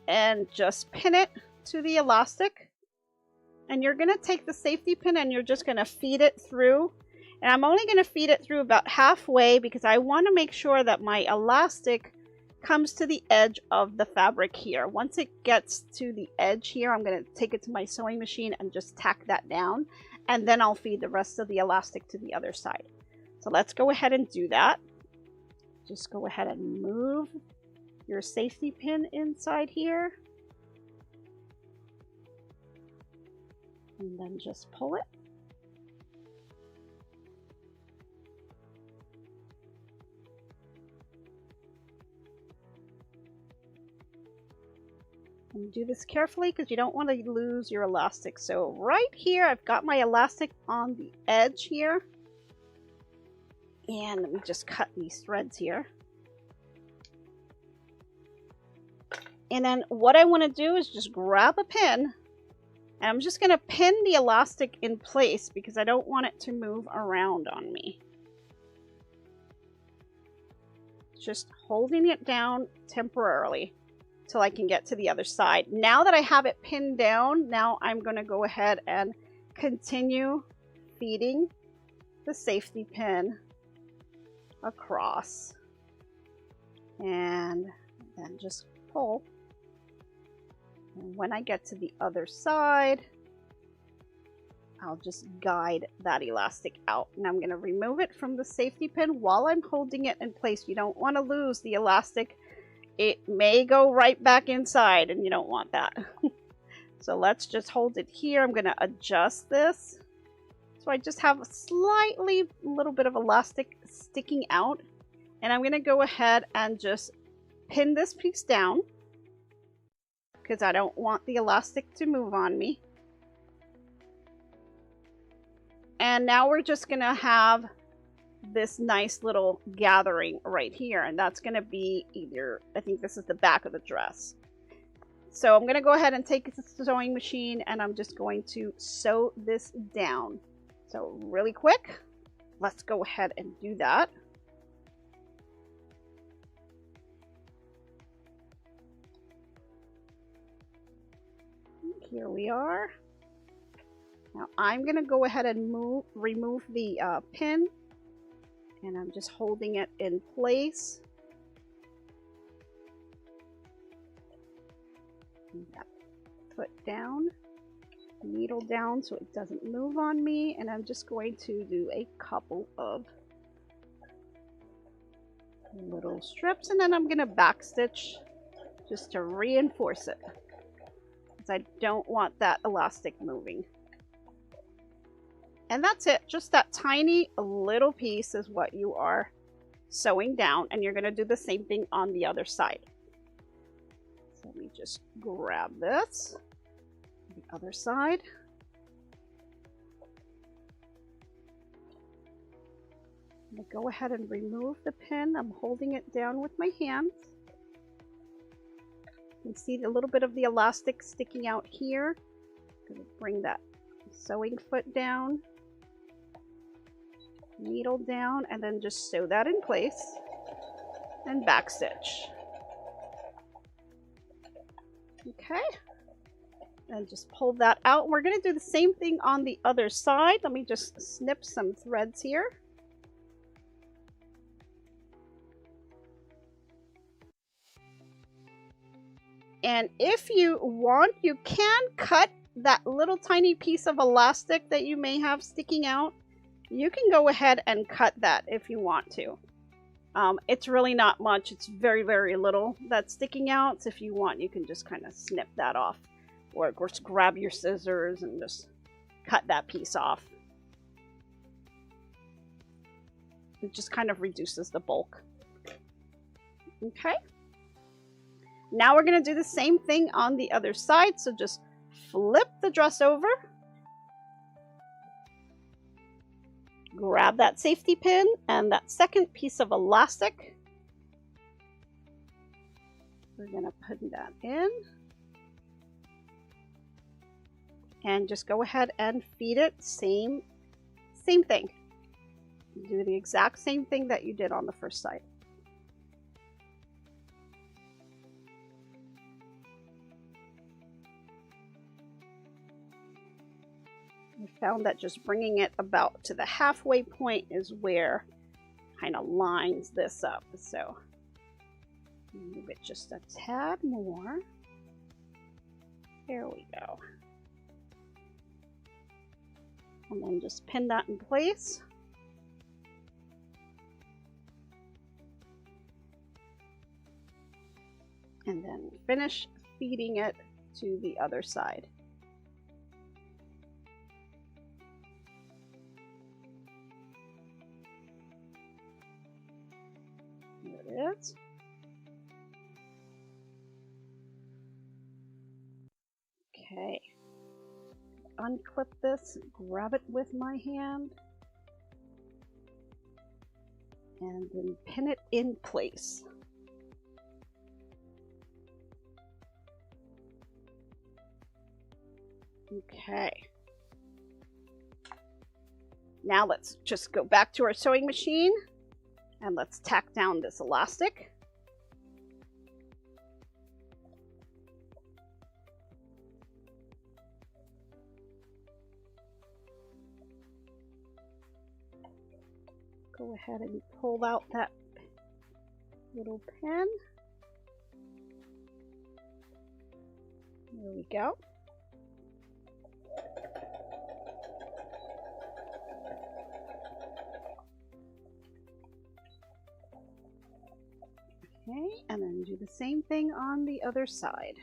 and just pin it to the elastic. And you're going to take the safety pin and you're just going to feed it through. And I'm only going to feed it through about halfway because I want to make sure that my elastic comes to the edge of the fabric here. Once it gets to the edge here, I'm going to take it to my sewing machine and just tack that down. And then I'll feed the rest of the elastic to the other side. So let's go ahead and do that. Just go ahead and move your safety pin inside here. And then just pull it. And do this carefully because you don't want to lose your elastic. So right here, I've got my elastic on the edge here. And let me just cut these threads here. And then what I want to do is just grab a pin, and I'm just going to pin the elastic in place because I don't want it to move around on me. Just holding it down temporarily till I can get to the other side. Now that I have it pinned down, now I'm going to go ahead and continue feeding the safety pin across. And then just pull. And when I get to the other side, I'll just guide that elastic out. And I'm going to remove it from the safety pin while I'm holding it in place. You don't want to lose the elastic. It may go right back inside, and you don't want that. So let's just hold it here. I'm going to adjust this. So I just have a slightly little bit of elastic sticking out. And I'm going to go ahead and just pin this piece down because I don't want the elastic to move on me. And now we're just going to have this nice little gathering right here. And that's going to be either, I think this is the back of the dress. So I'm going to go ahead and take the sewing machine and I'm just going to sew this down. So really quick, let's go ahead and do that. Here we are. Now I'm going to go ahead and remove the pin, and I'm just holding it in place. That foot down, needle down so it doesn't move on me, and I'm just going to do a couple of little strips, and then I'm going to backstitch just to reinforce it. I don't want that elastic moving. And that's it. Just that tiny little piece is what you are sewing down, and you're going to do the same thing on the other side. So let me just grab this, the other side. I'm going to go ahead and remove the pin. I'm holding it down with my hands. You can see a little bit of the elastic sticking out here. I'm going to bring that sewing foot down, needle down, and then just sew that in place and backstitch. Okay, and just pull that out. We're going to do the same thing on the other side. Let me just snip some threads here. And if you want, you can cut that little tiny piece of elastic that you may have sticking out. You can go ahead and cut that if you want to. It's really not much. It's very, very little that's sticking out. So if you want, you can just kind of snip that off. Or of course, grab your scissors and just cut that piece off. It just kind of reduces the bulk. Okay. Now we're going to do the same thing on the other side. So just flip the dress over. Grab that safety pin and that second piece of elastic. We're going to put that in. And just go ahead and feed it. Same thing. Do the exact same thing that you did on the first side. I found that just bringing it about to the halfway point is where kind of lines this up. So move it just a tad more. There we go. And then just pin that in place. And then finish feeding it to the other side. There it is. Okay. Unclip this, grab it with my hand, and then pin it in place. Okay. Now let's just go back to our sewing machine and let's tack down this elastic. Go ahead and pull out that little pin. There we go. Okay, and then do the same thing on the other side.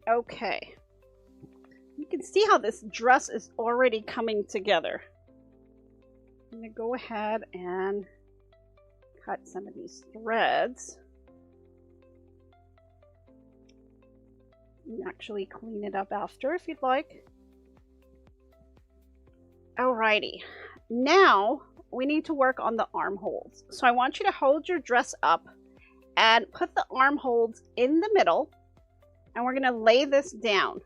Okay. You can see how this dress is already coming together. I'm going to go ahead and cut some of these threads. You can actually clean it up after if you'd like. Alrighty. Now we need to work on the armholes. So I want you to hold your dress up and put the armholes in the middle. And we're going to lay this down.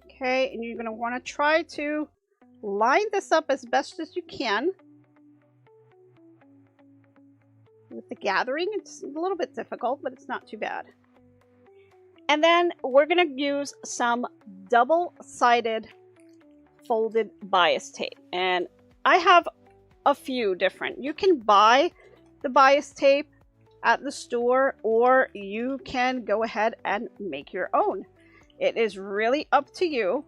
Okay, and you're going to want to try to line this up as best as you can. With the gathering, it's a little bit difficult, but it's not too bad. And then we're going to use some double-sided folded bias tape. And I have a few different. You can buy the bias tape at the store, or you can go ahead and make your own. It is really up to you.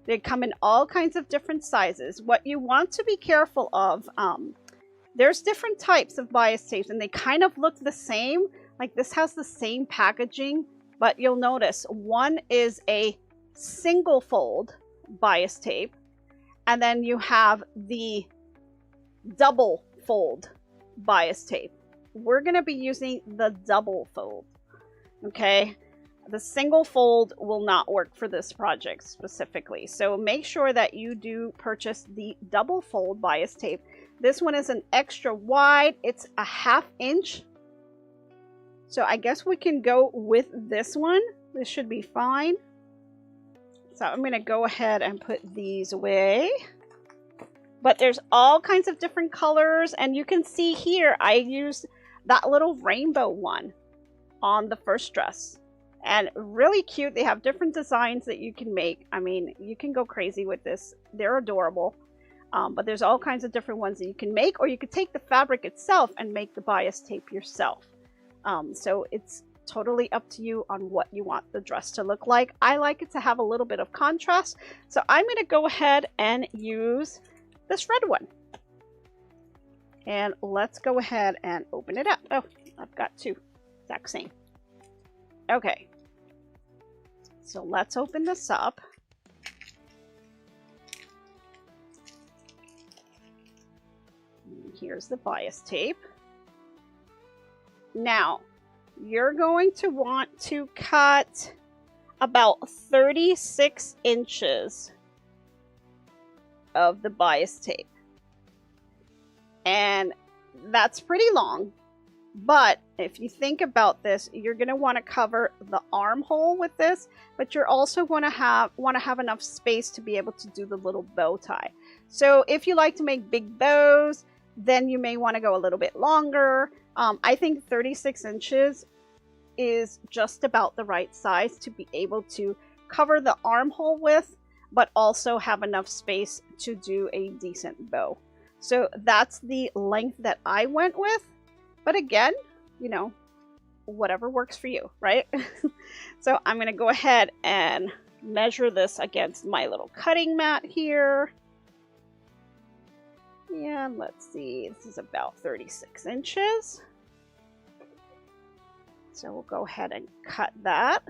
They come in all kinds of different sizes. What you want to be careful of, there's different types of bias tapes and they kind of look the same. Like this has the same packaging, but you'll notice one is a single fold bias tape, and then you have the double fold bias tape. We're going to be using the double fold. Okay, the single fold will not work for this project specifically, so make sure that you do purchase the double fold bias tape. This one is an extra wide. It's a 1/2 inch, so I guess we can go with this one. This should be fine. So I'm going to go ahead and put these away. But there's all kinds of different colors, and you can see here I used that little rainbow one on the first dress, and really cute. They have different designs that you can make. I mean, you can go crazy with this. They're adorable. But there's all kinds of different ones that you can make, or you could take the fabric itself and make the bias tape yourself. So it's totally up to you on what you want the dress to look like. I like it to have a little bit of contrast, so I'm going to go ahead and use this red one. And let's go ahead and open it up. Oh, I've got two. Exact same. Okay. So let's open this up. And here's the bias tape. Now, you're going to want to cut about 36 inches of the bias tape. And that's pretty long, but if you think about this, you're going to want to cover the armhole with this, but you're also going to have enough space to be able to do the little bow tie. So if you like to make big bows, then you may want to go a little bit longer. I think 36 inches is just about the right size to be able to cover the armhole with, but also have enough space to do a decent bow. So that's the length that I went with. But again, you know, whatever works for you, right? So I'm going to go ahead and measure this against my little cutting mat here. And let's see, this is about 36 inches. So we'll go ahead and cut that.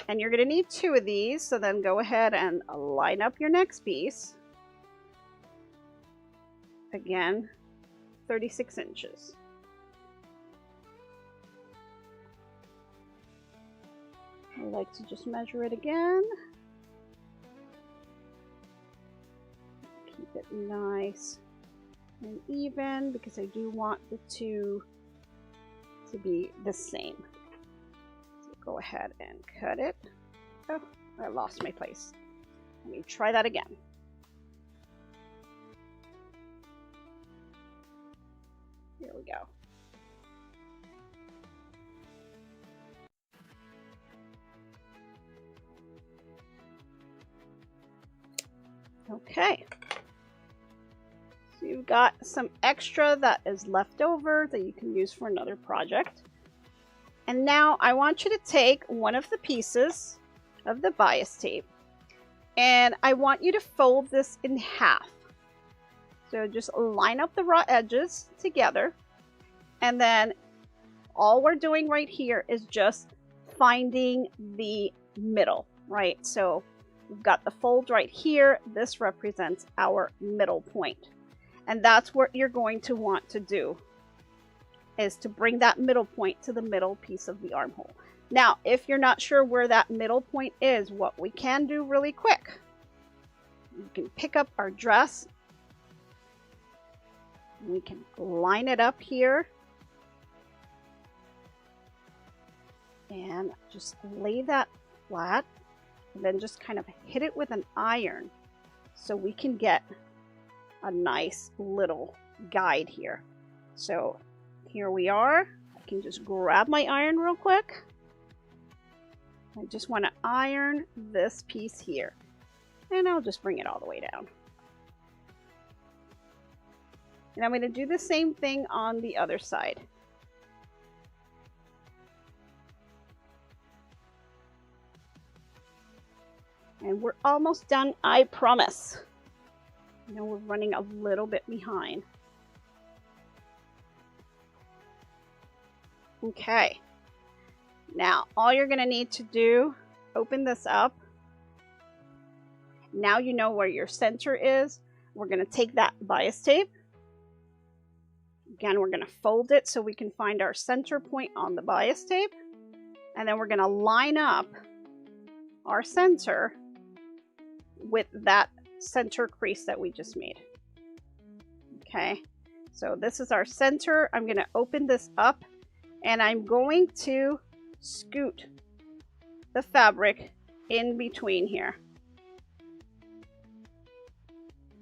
And you're going to need 2 of these, so then go ahead and line up your next piece. again, 36 inches. I like to just measure it again. Keep it nice and even because I do want the two to be the same. So go ahead and cut it. Oh, I lost my place. Let me try that again. Here we go. Okay. So you've got some extra that is left over that you can use for another project. And now I want you to take one of the pieces of the bias tape and I want you to fold this in half. So just line up the raw edges together, and then all we're doing right here is just finding the middle, right? So we've got the fold right here. This represents our middle point. And that's what you're going to want to do, is to bring that middle point to the middle piece of the armhole. Now, if you're not sure where that middle point is, what we can do really quick, we can pick up our dress. We can line it up here and just lay that flat, and then just kind of hit it with an iron so we can get a nice little guide here. So here we are. I can just grab my iron real quick. I just want to iron this piece here, and I'll just bring it all the way down. And I'm going to do the same thing on the other side. And we're almost done, I promise. You know, we're running a little bit behind. Okay. Now, all you're going to need to do, open this up. Now you know where your center is. We're going to take that bias tape. Again, we're going to fold it so we can find our center point on the bias tape. And then we're going to line up our center with that center crease that we just made. Okay, so this is our center. I'm going to open this up and I'm going to scoot the fabric in between here.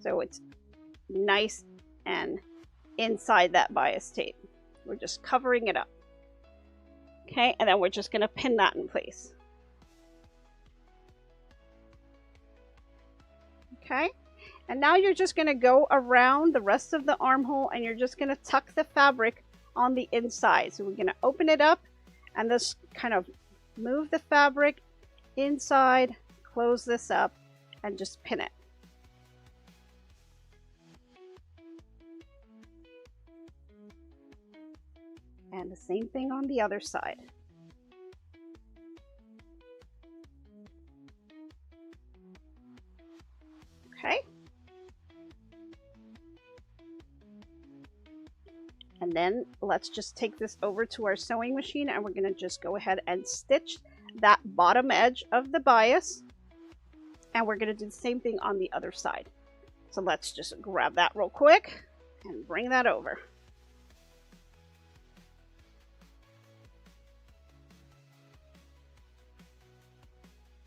So it's nice and inside that bias tape. We're just covering it up. Okay, and then we're just going to pin that in place. Okay, and now you're just going to go around the rest of the armhole and you're just going to tuck the fabric on the inside. So we're going to open it up and just kind of move the fabric inside, close this up, and just pin it. And the same thing on the other side. Okay. And then let's just take this over to our sewing machine and we're going to just go ahead and stitch that bottom edge of the bias. And we're going to do the same thing on the other side. So let's just grab that real quick and bring that over.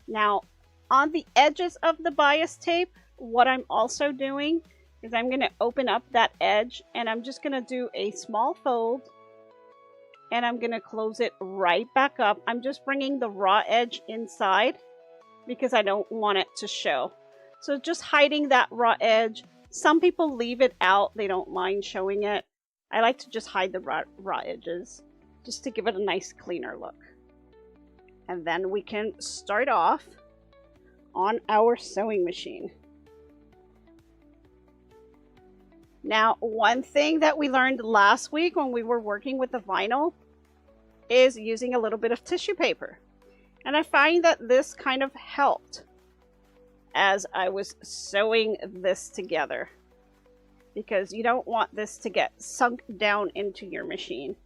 Now, on the edges of the bias tape, what I'm also doing is I'm going to open up that edge and I'm just going to do a small fold and I'm going to close it right back up. I'm just bringing the raw edge inside because I don't want it to show. So just hiding that raw edge. Some people leave it out. They don't mind showing it. I like to just hide the raw edges just to give it a nice cleaner look. And then we can start off on our sewing machine. Now, one thing that we learned last week when we were working with the vinyl is using a little bit of tissue paper. And I find that this kind of helped as I was sewing this together. because you don't want this to get sunk down into your machine.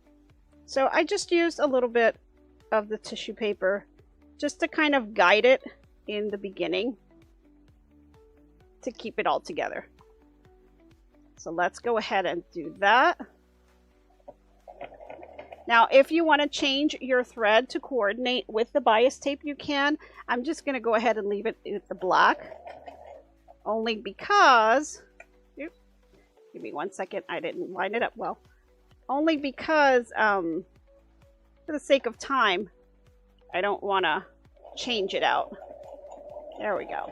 So I just used a little bit of the tissue paper just to kind of guide it in the beginning to keep it all together. So let's go ahead and do that. Now, if you want to change your thread to coordinate with the bias tape, you can. I'm just going to go ahead and leave it with the black. Only because... Oops, give me 1 second. I didn't line it up well. Only because, for the sake of time, I don't want to change it out. There we go.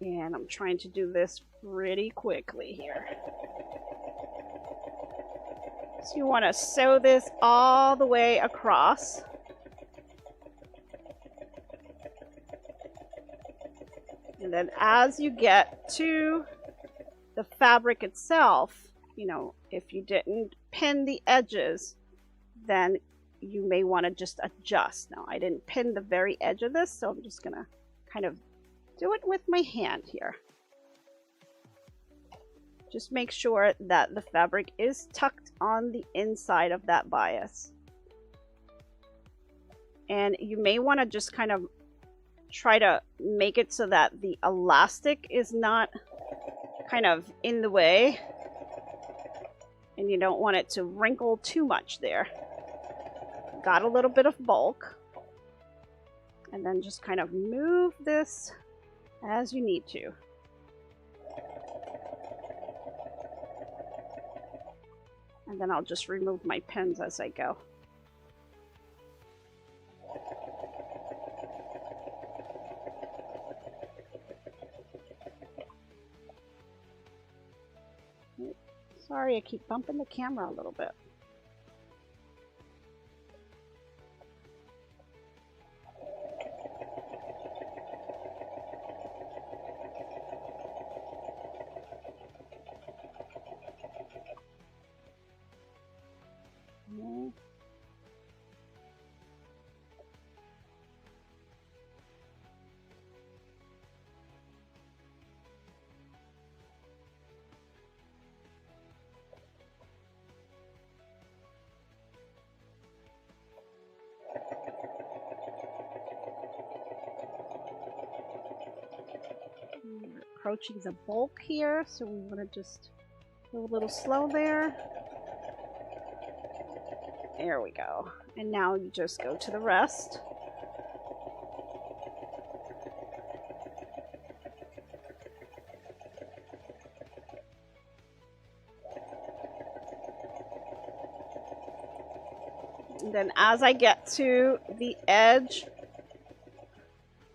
And I'm trying to do this pretty quickly here. So you want to sew this all the way across. And then as you get to the fabric itself, you know, if you didn't pin the edges, then you may want to just adjust. Now, I didn't pin the very edge of this, so I'm just going to kind of do it with my hand here. Just make sure that the fabric is tucked on the inside of that bias. And you may want to just kind of try to make it so that the elastic is not kind of in the way. And you don't want it to wrinkle too much there. Got a little bit of bulk. And then just kind of move this as you need to. And then I'll just remove my pins as I go. Sorry, I keep bumping the camera a little bit. We're approaching the bulk here, so we want to just go a little slow there. There we go. And now you just go to the rest. And then as I get to the edge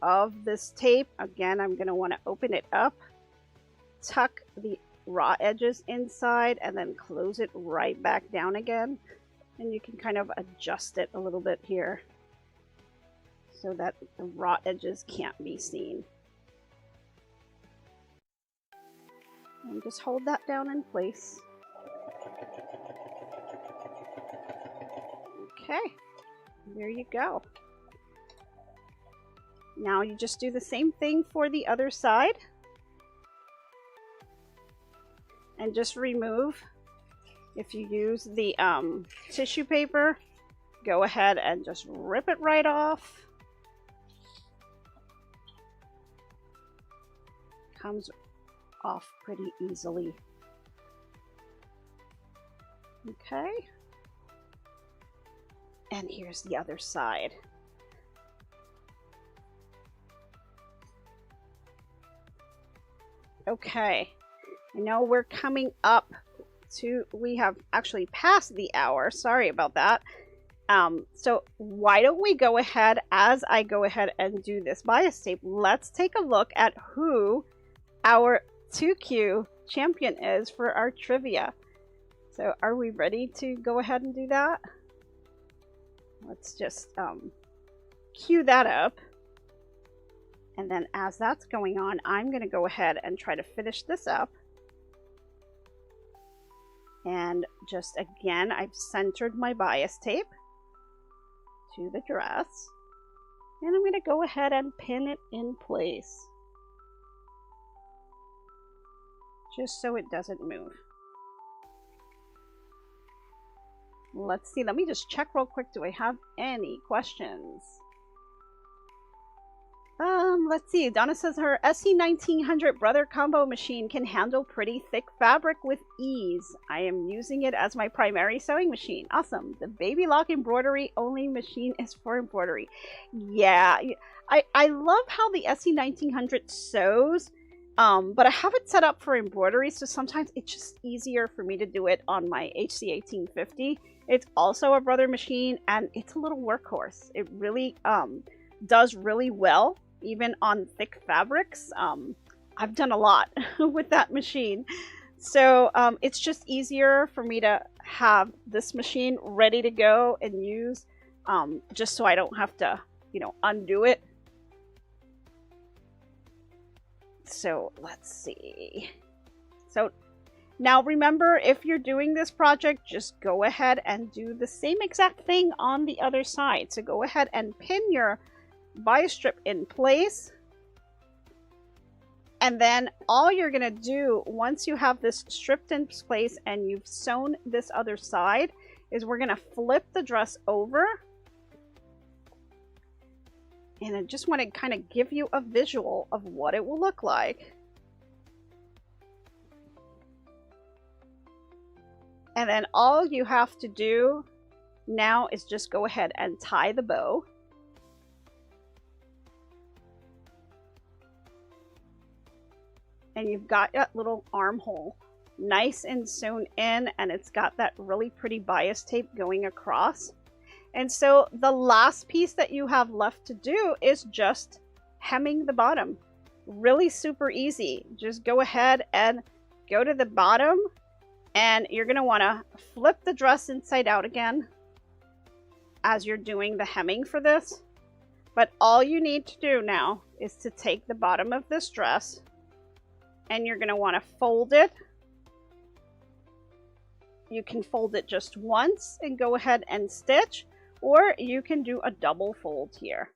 of this tape, again, I'm going to want to open it up, tuck the raw edges inside, and then close it right back down again. And you can kind of adjust it a little bit here so that the raw edges can't be seen. And just hold that down in place. Okay, there you go. Now you just do the same thing for the other side. And just remove. If you use the tissue paper, go ahead and just rip it right off. Comes off pretty easily. Okay. And here's the other side. Okay, I know we're coming up to, we have actually passed the hour. Sorry about that. So why don't we go ahead, as I go ahead and do this bias tape, let's take a look at who our 2Q champion is for our trivia. So are we ready to go ahead and do that? Let's just cue that up. And then as that's going on, I'm going to go ahead and try to finish this up. And just again, I've centered my bias tape to the dress. And I'm going to go ahead and pin it in place. just so it doesn't move. Let's see. Let me just check real quick. Do I have any questions? Let's see. Donna says her SC1900 Brother Combo machine can handle pretty thick fabric with ease. I am using it as my primary sewing machine. Awesome. The Baby Lock embroidery only machine is for embroidery. Yeah, I love how the SC1900 sews, but I have it set up for embroidery, so sometimes it's just easier for me to do it on my HC1850. It's also a Brother machine, and it's a little workhorse. It really does really well, even on thick fabrics. I've done a lot with that machine. So it's just easier for me to have this machine ready to go and use, just so I don't have to, you know, undo it. So let's see. So now remember, if you're doing this project, just go ahead and do the same exact thing on the other side. So go ahead and pin your bias strip in place. And then all you're going to do once you have this stripped in place and you've sewn this other side is we're going to flip the dress over. And I just want to kind of give you a visual of what it will look like. And then all you have to do now is just go ahead and tie the bow. And you've got that little armhole nice and sewn in, and it's got that really pretty bias tape going across. And so the last piece that you have left to do is just hemming the bottom. Really super easy. Just go ahead and go to the bottom, and you're going to want to flip the dress inside out again as you're doing the hemming for this. But all you need to do now is to take the bottom of this dress, and you're going to want to fold it. You can fold it just once and go ahead and stitch, or you can do a double fold here,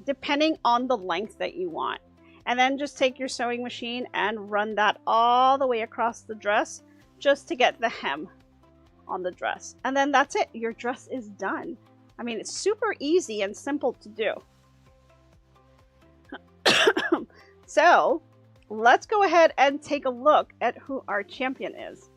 depending on the length that you want. And then just take your sewing machine and run that all the way across the dress just to get the hem on the dress. And then that's it. Your dress is done. I mean, it's super easy and simple to do. So let's go ahead and take a look at who our champion is.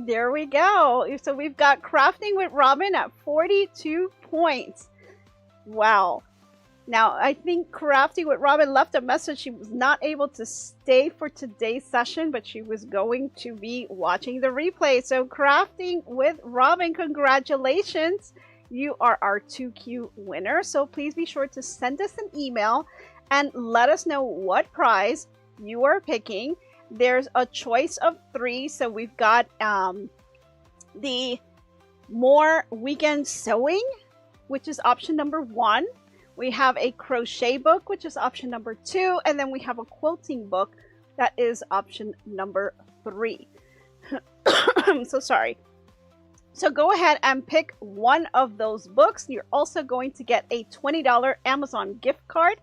There we go. So we've got Crafting with Robin at 42 points. Wow. Now, I think Crafting with Robin left a message. She was not able to stay for today's session, but she was going to be watching the replay. So Crafting with Robin, congratulations. You are our 2Q winner. So please be sure to send us an email and let us know what prize you are picking. There's a choice of 3. So we've got the More Weekend Sewing, which is option number 1. We have a crochet book, which is option number 2. And then we have a quilting book, that is option number 3. I'm so sorry. So go ahead and pick one of those books. You're also going to get a $20 Amazon gift card.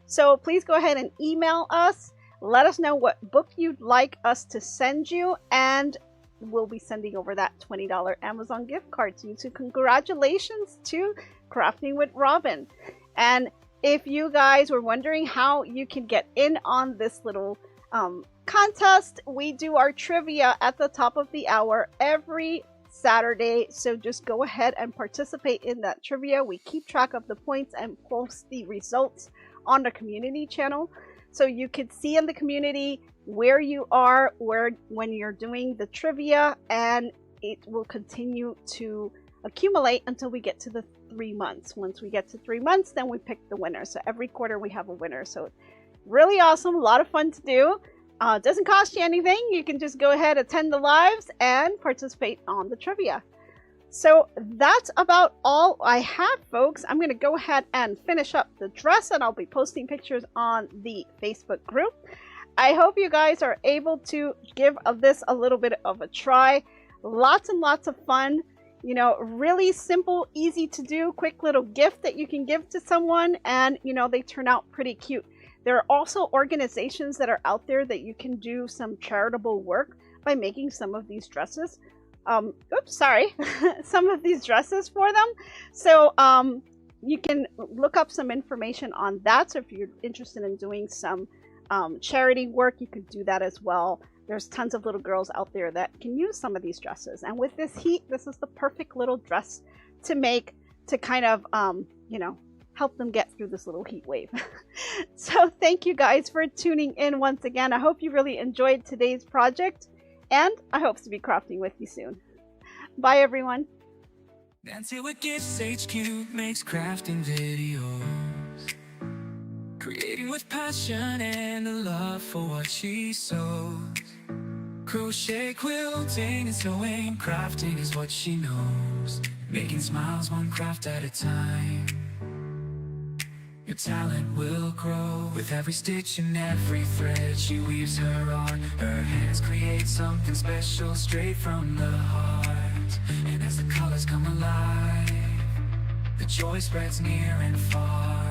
So please go ahead and email us. Let us know what book you'd like us to send you, and we'll be sending over that $20 Amazon gift card to you. So congratulations to Crafting with Robin. And if you guys were wondering how you can get in on this little contest, we do our trivia at the top of the hour every Saturday. So just go ahead and participate in that trivia. We keep track of the points and post the results on the community channel. So you could see in the community where you are, when you're doing the trivia, and it will continue to accumulate until we get to the 3 months. Once we get to 3 months, then we pick the winner. So every quarter we have a winner. So really awesome, a lot of fun to do. Doesn't cost you anything. You can just go ahead, attend the lives, and participate on the trivia. So that's about all I have, folks. I'm going to go ahead and finish up the dress, and I'll be posting pictures on the Facebook group. I hope you guys are able to give this a little bit of a try. Lots and lots of fun. You know, really simple, easy to do, quick little gift that you can give to someone, and you know, they turn out pretty cute. There are also organizations that are out there that you can do some charitable work by making some of these dresses. Some of these dresses for them. So you can look up some information on that. So if you're interested in doing some charity work, you could do that as well. There's tons of little girls out there that can use some of these dresses. And with this heat, this is the perfect little dress to make to kind of, you know, help them get through this little heat wave. So thank you guys for tuning in once again. I hope you really enjoyed today's project, and I hope to be crafting with you soon. Bye, everyone. Nancy with GiftsHQ makes crafting videos, creating with passion and a love for what she sews. Crochet, quilting, and sewing, crafting is what she knows. Making smiles one craft at a time. Your talent will grow with every stitch and every thread she weaves her art. Her hands create something special straight from the heart. And as the colors come alive, the joy spreads near and far.